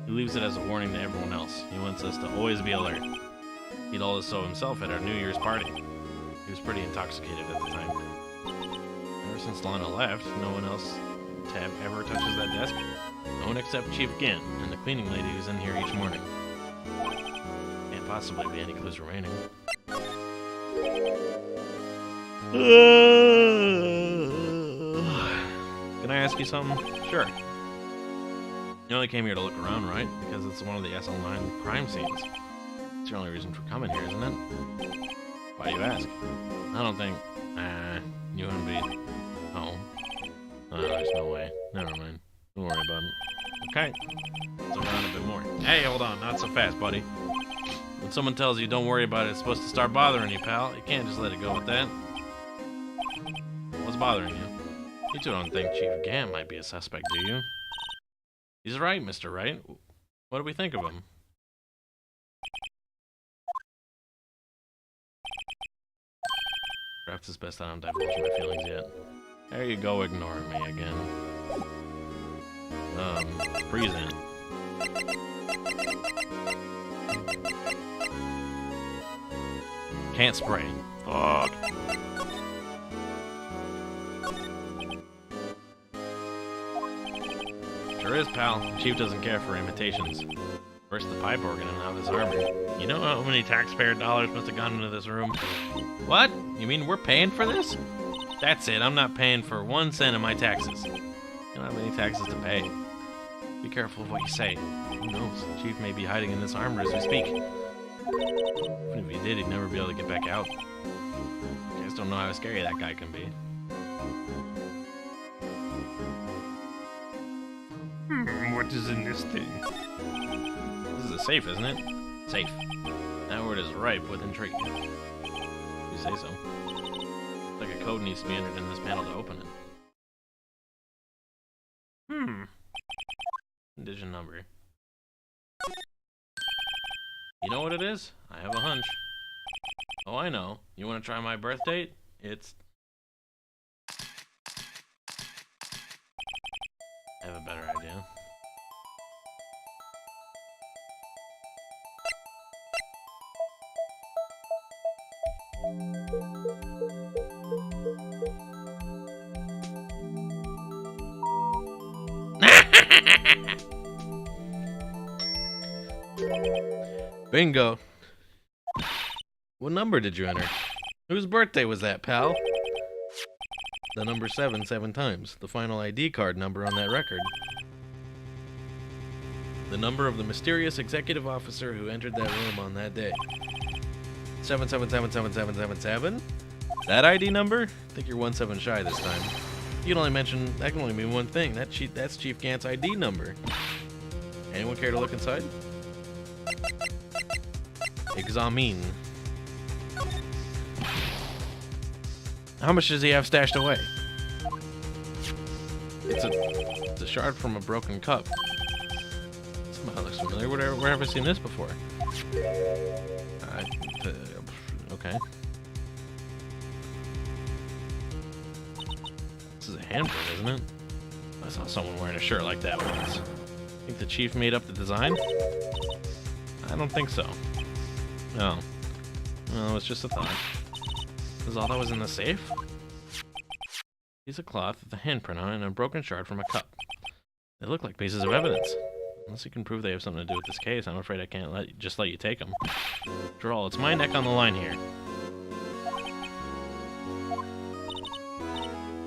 He leaves it as a warning to everyone else. He wants us to always be alert. He told us so himself at our New Year's party. He was pretty intoxicated at the time. Ever since Lana left, no one else ever touches that desk. No one except Chief Gant and the cleaning lady who's in here each morning. Can't possibly be any clues remaining. Can I ask you something? Sure. You only came here to look around, right? Because it's one of the SL9 crime scenes. It's your only reason for coming here, isn't it? Why do you ask? I don't think... you wouldn't be home. Oh, there's no way. Never mind. Don't worry about it. Okay. Let's look around a bit more. Hey, hold on. Not so fast, buddy. When someone tells you don't worry about it, it's supposed to start bothering you, pal. You can't just let it go with that. What's bothering you? You two don't think Chief Gant might be a suspect, do you? He's right, Mr. Wright. What do we think of him? Perhaps it's best I don't divulge my feelings yet. There you go, ignoring me again. Present. Can't spray. Fuck. Sure is, pal. Chief doesn't care for imitations. First the pipe organ and now this armor. You know how many taxpayer dollars must have gone into this room? What? You mean we're paying for this? That's it. I'm not paying for 1 cent of my taxes. You don't have any taxes to pay. Be careful of what you say. Who knows? Chief may be hiding in this armor as we speak. Even if he did, he'd never be able to get back out. I just don't know how scary that guy can be. What is in this thing? This is a safe, isn't it? Safe. That word is ripe with intrigue. You say so. Looks like a code needs to be entered in this panel to open it. Digit number. You know what it is? I have a hunch. Oh, I know. You want to try my birth date? It's... I have a better idea. Bingo. What number did you enter? Whose birthday was that, pal? the number 7 times, the final ID card number on that record. The number of the mysterious executive officer who entered that room on that day. 77777777. That ID number? I think you're 17 shy this time. You can only mention, that can only mean one thing. That's Chief Gant's ID number. Anyone care to look inside? Examine. How much does he have stashed away? It's a shard from a broken cup. Somehow looks familiar. Where have I seen this before? Okay. This is a handprint, isn't it? I saw someone wearing a shirt like that once. Think the chief made up the design? I don't think so. No. No, it's just a thought. Is all that was in the safe? Piece of cloth with a handprint on it and a broken shard from a cup. They look like pieces of evidence. Unless you can prove they have something to do with this case, I'm afraid I can't just let you take them. After all, it's my neck on the line here.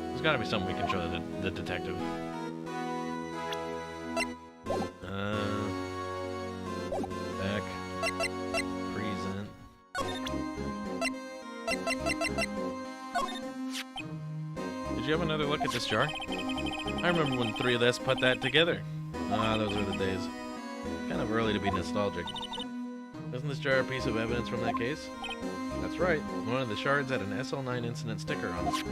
There's gotta be something we can show the detective. Back. Present. Did you have another look at this jar? I remember when the three of us put that together. Ah, those were the days. Kind of early to be nostalgic. Isn't this jar a piece of evidence from that case? That's right. One of the shards had an SL9 incident sticker on it.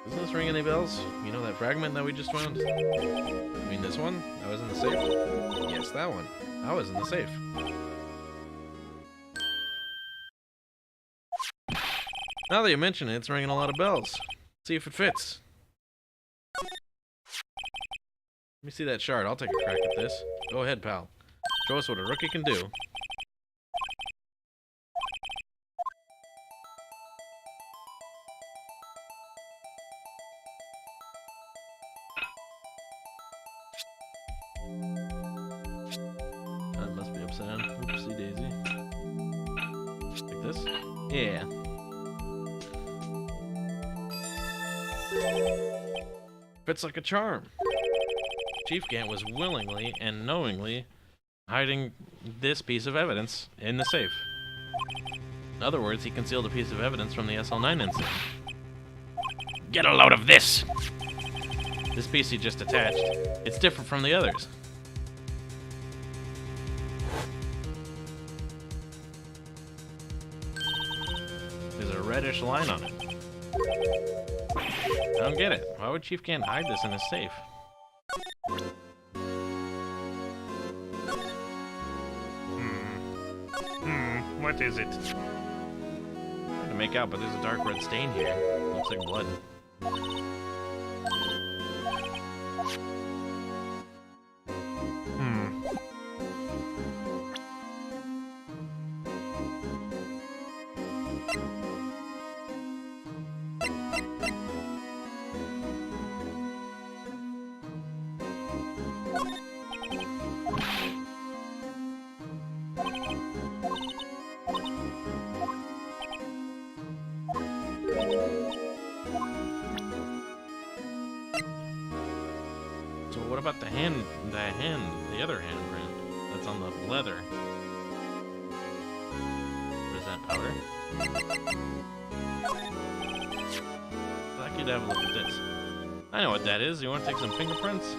Doesn't this ring any bells? You know that fragment that we just found? I mean this one? That was in the safe? Yes, that one. That was in the safe. Now that you mention it, it's ringing a lot of bells. See if it fits. Let me see that shard. I'll take a crack at this. Go ahead, pal. Show us what a rookie can do. That must be upside down. Oopsie daisy. Like this? Yeah. Fits like a charm. Chief Gant was willingly and knowingly hiding this piece of evidence in the safe. In other words, he concealed a piece of evidence from the SL9 incident. Get a load of this! This piece he just attached. It's different from the others. There's a reddish line on it. I don't get it. Why would Chief Gant hide this in his safe? What is it? Hard to make out, but there's a dark red stain here. Looks like blood. So what about the other handprint that's on the leather? What is that, powder? I'd like you to have a look at this. I know what that is. You want to take some fingerprints?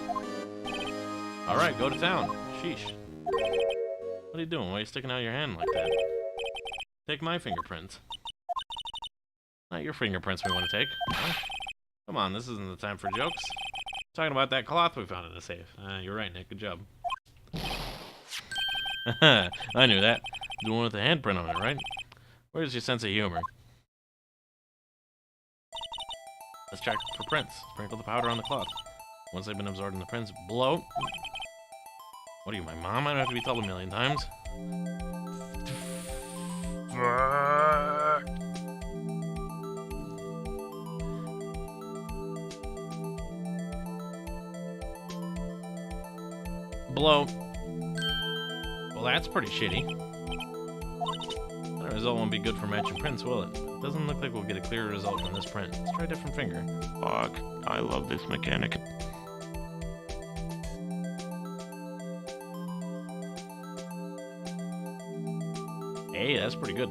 Alright, go to town. Sheesh. What are you doing? Why are you sticking out your hand like that? Take my fingerprints. Not your fingerprints we want to take. Huh? Come on, this isn't the time for jokes. Talking about that cloth we found in the safe. You're right, Nick. Good job. I knew that. The one with the handprint on it, right? Where's your sense of humor? Let's check for prints. Sprinkle the powder on the cloth. Once they've been absorbed in the prints, blow. What are you, my mom? I don't have to be told a million times. Fuck. Blow. Well, that's pretty shitty. The result won't be good for matching prints, will it? Doesn't look like we'll get a clearer result from this print. Let's try a different finger. Fuck, I love this mechanic. Hey, that's pretty good.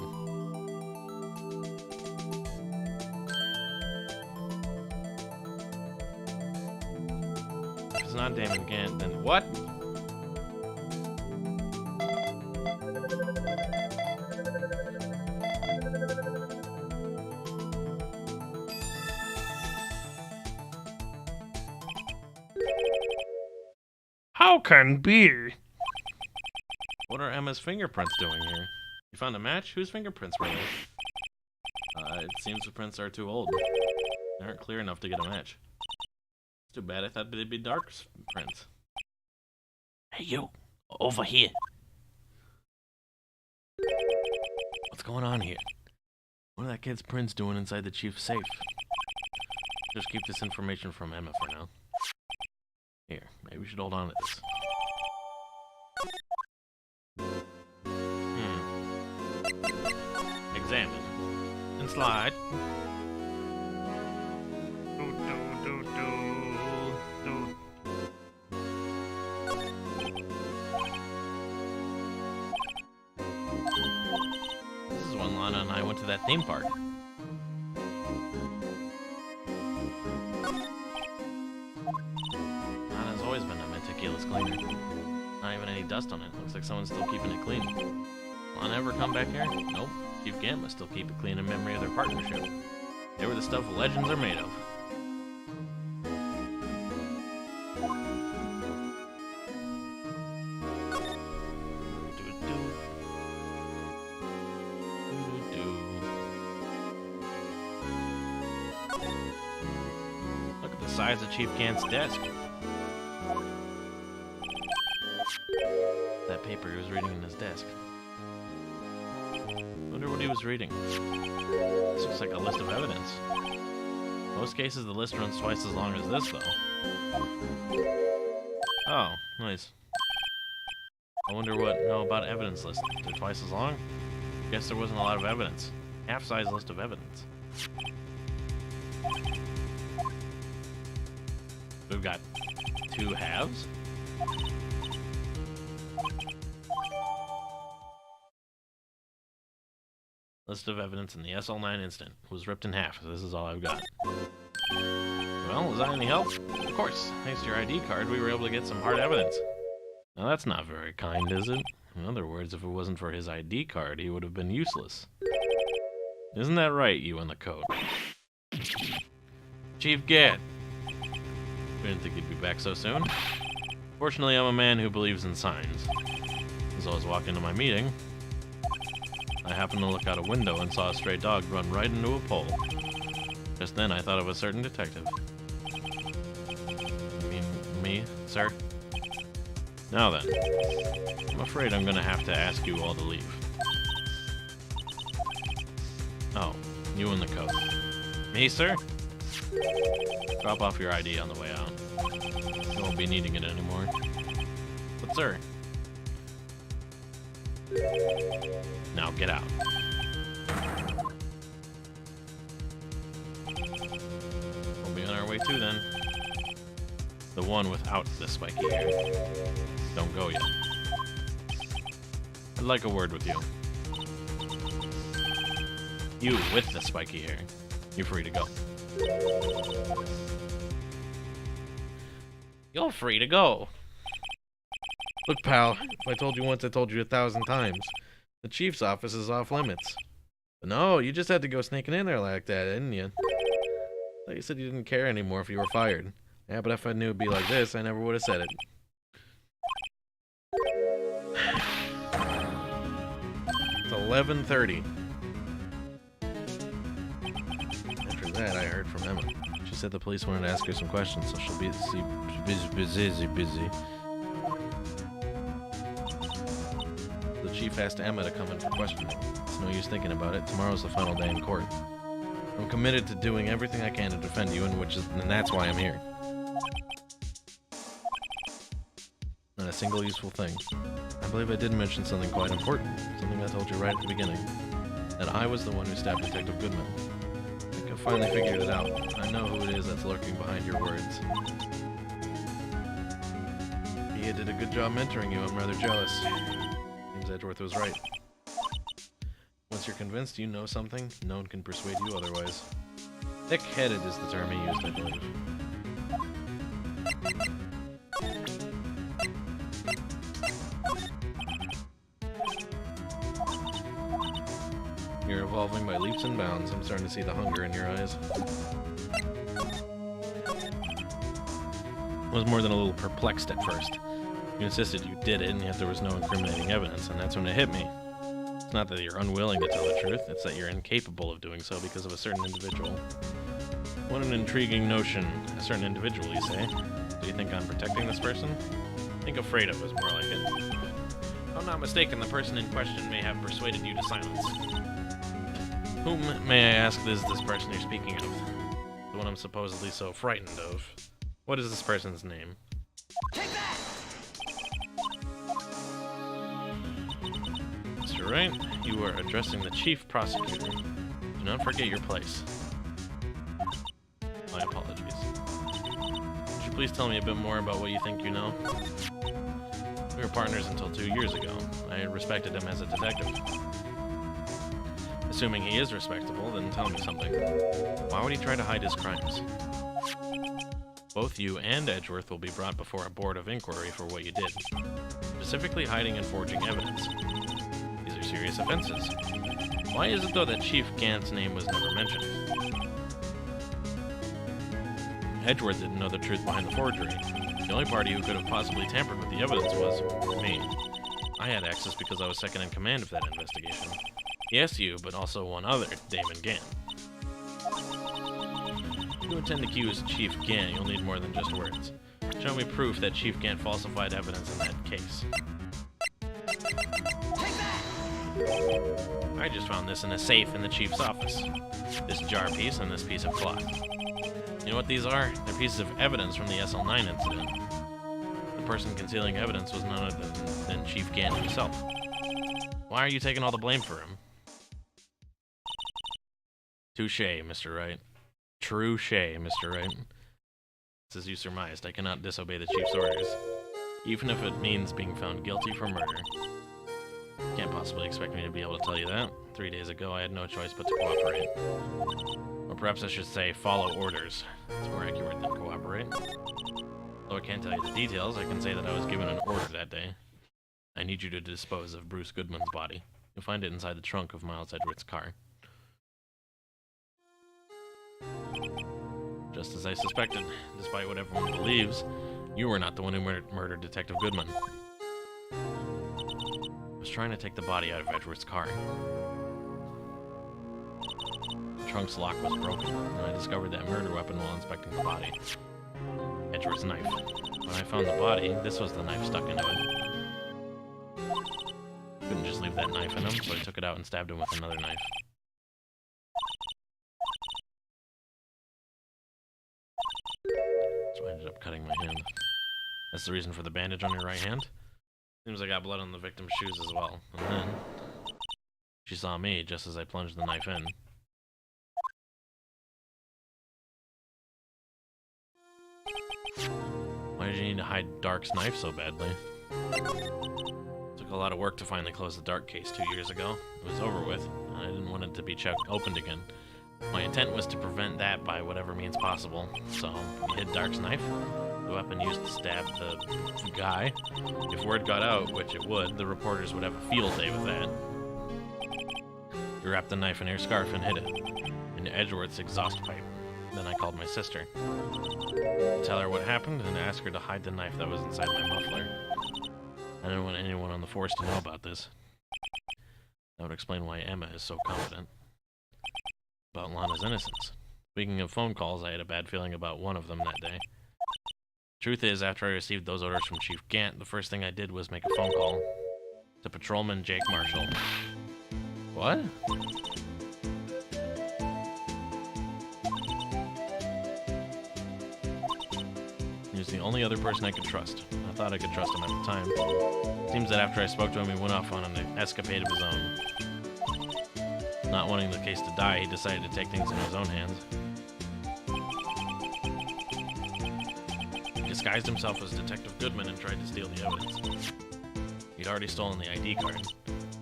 If it's not damaged again, then what? How can be? What are Emma's fingerprints doing here? You found a match? Whose fingerprints were they? It seems the prints are too old. They aren't clear enough to get a match. It's too bad. I thought they'd be dark prints. Hey, you! Over here! What's going on here? What are that kid's prints doing inside the chief's safe? Just keep this information from Emma for now. Here, maybe we should hold on to this. Examine. And slide. Do, do, do, do, do. This is when Lana and I went to that theme park. Lana's always been a meticulous cleaner. Not even any dust on it. Looks like someone's still keeping it clean. Lana ever come back here? Nope. Chief Gant must still keep it clean in memory of their partnership. They were the stuff legends are made of. Look at the size of Chief Gant's desk. That paper he was reading in his desk. Wonder what he was reading. This looks like a list of evidence. Most cases the list runs twice as long as this, though. Oh, nice. I wonder what about evidence lists. They're twice as long? Guess there wasn't a lot of evidence. Half-size list of evidence. We've got 2 halves? List of evidence in the SL9 incident. Was ripped in half. This is all I've got. Well, was I any help? Of course. Thanks to your ID card, we were able to get some hard evidence. Now that's not very kind, is it? In other words, if it wasn't for his ID card, he would have been useless. Isn't that right, you in the coat? Chief Gant! We didn't think you'd be back so soon. Fortunately, I'm a man who believes in signs. As I was walking to my meeting, I happened to look out a window and saw a stray dog run right into a pole. Just then, I thought of a certain detective. You mean me, sir? Now then, I'm afraid I'm gonna have to ask you all to leave. Oh, you in the coat. Me, sir? Drop off your ID on the way out. You won't be needing it anymore. But sir... Now get out. We'll be on our way too then. The one without the spiky hair. Don't go yet. I'd like a word with you. You with the spiky hair. You're free to go. You're free to go. Look, pal, if I told you once, I told you 1,000 times. The chief's office is off limits. But no, you just had to go sneaking in there like that, didn't you? I thought you said you didn't care anymore if you were fired. Yeah, but if I knew it'd be like this, I never would have said it. It's 11:30. After that, I heard from Emma. She said the police wanted to ask her some questions, so she'll be busy. The chief asked Emma to come in for questioning. It's no use thinking about it. Tomorrow's the final day in court. I'm committed to doing everything I can to defend you, and that's why I'm here. Not a single useful thing. I believe I did mention something quite important. Something I told you right at the beginning. that I was the one who stabbed Detective Goodman. I think I've finally figured it out. I know who it is that's lurking behind your words. He did a good job mentoring you. I'm rather jealous. Seems Edgeworth was right. Once you're convinced you know something, no one can persuade you otherwise. Thick-headed is the term he used, I believe. You're evolving by leaps and bounds. I'm starting to see the hunger in your eyes. I was more than a little perplexed at first. You insisted you did it, and yet there was no incriminating evidence, and that's when it hit me. It's not that you're unwilling to tell the truth, it's that you're incapable of doing so because of a certain individual. What an intriguing notion. A certain individual, you say? Do you think I'm protecting this person? I think afraid of was more like it. If I'm not mistaken, the person in question may have persuaded you to silence. Whom, may I ask, is this person you're speaking of? The one I'm supposedly so frightened of. What is this person's name? Take that! Mr. Wright, you are addressing the Chief Prosecutor. Do not forget your place. My apologies. Would you please tell me a bit more about what you think you know? We were partners until 2 years ago. I respected him as a detective. Assuming he is respectable, then tell me something. Why would he try to hide his crimes? Both you and Edgeworth will be brought before a board of inquiry for what you did. Specifically hiding and forging evidence. These are serious offenses. Why is it, though, that Chief Gant's name was never mentioned? Edgeworth didn't know the truth behind the forgery. The only party who could have possibly tampered with the evidence was me. I had access because I was second in command of that investigation. Yes, you, but also one other, Damon Gant. If you intend to accuse Chief Gant, you'll need more than just words. Show me proof that Chief Gant falsified evidence in that case. Take that! I just found this in a safe in the Chief's office. This jar piece and this piece of cloth. You know what these are? They're pieces of evidence from the SL9 incident. The person concealing evidence was none other than Chief Gant himself. Why are you taking all the blame for him? Touché, Mr. Wright. True-shay, Mr. Wright. It's as you surmised. I cannot disobey the Chief's orders, even if it means being found guilty for murder. Can't possibly expect me to be able to tell you that. 3 days ago, I had no choice but to cooperate. Or perhaps I should say, follow orders. It's more accurate than cooperate. Though I can't tell you the details, I can say that I was given an order that day. I need you to dispose of Bruce Goodman's body. You'll find it inside the trunk of Miles Edgeworth's car. Just as I suspected, despite what everyone believes, you were not the one who murdered Detective Goodman. I was trying to take the body out of Edgeworth's car. The trunk's lock was broken, and I discovered that murder weapon while inspecting the body. Edgeworth's knife. When I found the body, this was the knife stuck into it. Couldn't just leave that knife in him, so I took it out and stabbed him with another knife. So I ended up cutting my hand. That's the reason for the bandage on your right hand. Seems I got blood on the victim's shoes as well. And then she saw me just as I plunged the knife in. Why did you need to hide Dark's knife so badly? Took a lot of work to finally close the Dark case 2 years ago. It was over with, and I didn't want it to be opened again. My intent was to prevent that by whatever means possible, so we hid Dark's knife, the weapon used to stab the guy. If word got out, which it would, the reporters would have a field day with that. You wrapped the knife in her scarf and hid it, in Edgeworth's exhaust pipe. Then I called my sister. Tell her what happened and ask her to hide the knife that was inside my muffler. I didn't want anyone on the force to know about this. That would explain why Emma is so confident about Lana's innocence. Speaking of phone calls, I had a bad feeling about one of them that day. Truth is, after I received those orders from Chief Gant, the first thing I did was make a phone call to Patrolman Jake Marshall. What? He was the only other person I could trust. I thought I could trust him at the time. Seems that after I spoke to him, he went off on an escapade of his own. Not wanting the case to die, he decided to take things in his own hands. He disguised himself as Detective Goodman and tried to steal the evidence. He'd already stolen the ID card.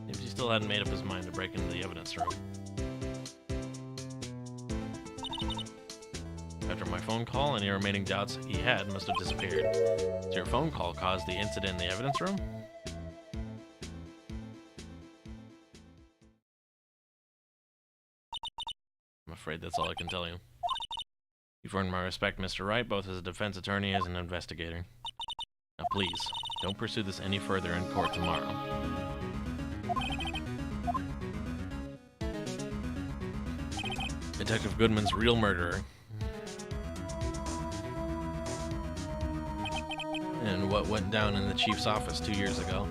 He still hadn't made up his mind to break into the evidence room. After my phone call, any remaining doubts he had must have disappeared. So your phone call caused the incident in the evidence room? I'm afraid that's all I can tell you. You've earned my respect, Mr. Wright, both as a defense attorney and as an investigator. Now please, don't pursue this any further in court tomorrow. Detective Goodman's real murderer. And what went down in the chief's office 2 years ago.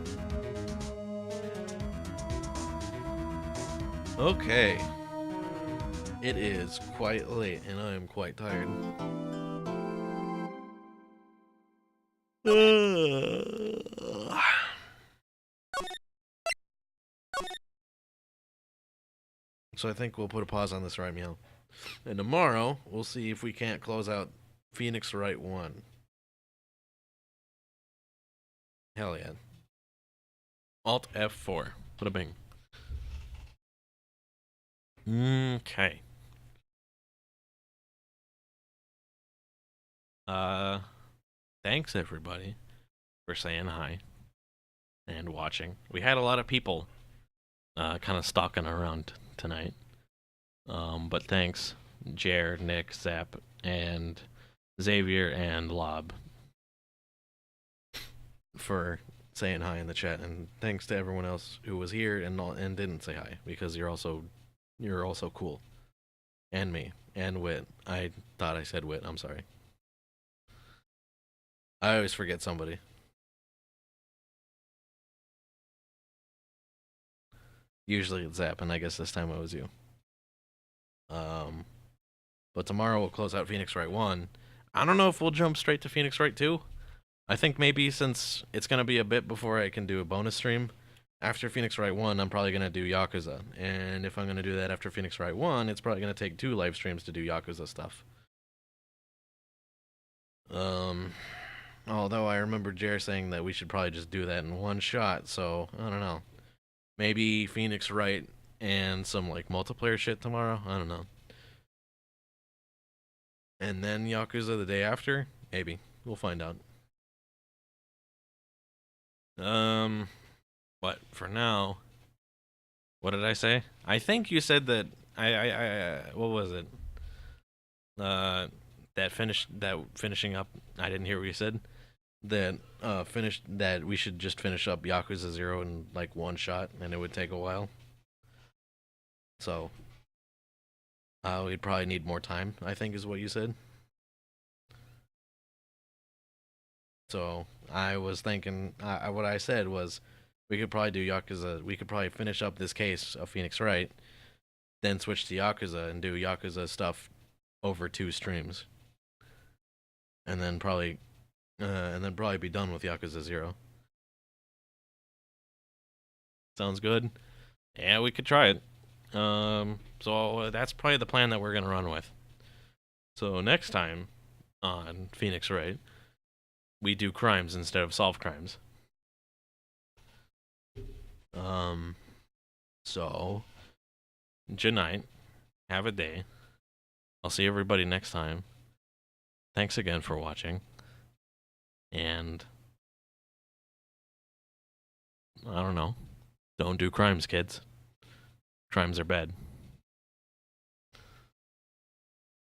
Okay. It is quite late and I am quite tired. So I think we'll put a pause on this right meow. And tomorrow, we'll see if we can't close out Phoenix Wright 1. Hell yeah. Alt F4. Put a bing. Okay. Thanks everybody for saying hi and watching. We had a lot of people kind of stalking around tonight. But thanks, Jer, Nick, Zap, and Xavier, and Lob for saying hi in the chat, and thanks to everyone else who was here and didn't say hi, because you're also cool. And me, and Wit. I thought I said Wit, I'm sorry. I always forget somebody. Usually it's Zap, and I guess this time it was you. But tomorrow we'll close out Phoenix Wright 1. I don't know if we'll jump straight to Phoenix Wright 2. I think maybe since it's going to be a bit before I can do a bonus stream, after Phoenix Wright 1, I'm probably going to do Yakuza. And if I'm going to do that after Phoenix Wright 1, it's probably going to take 2 live streams to do Yakuza stuff. Although I remember Jer saying that we should probably just do that in one shot, so I don't know. Maybe Phoenix Wright and some like multiplayer shit tomorrow? I don't know. And then Yakuza the day after? Maybe. We'll find out. But for now, what did I say? I think you said that what was it? That finishing up. I didn't hear what you said. That we should just finish up Yakuza 0 in like one shot, and it would take a while. So, we'd probably need more time, I think is what you said. So, I was thinking, what I said was, we could probably do Yakuza, we could probably finish up this case of Phoenix Wright, then switch to Yakuza and do Yakuza stuff over 2 streams. And then probably be done with Yakuza 0. Sounds good? Yeah, we could try it. So that's probably the plan that we're gonna run with. So next time on Phoenix Wright, we do crimes instead of solve crimes. So good night. Have a day. I'll see everybody next time. Thanks again for watching. And I don't know. Don't do crimes, kids. Crimes are bad.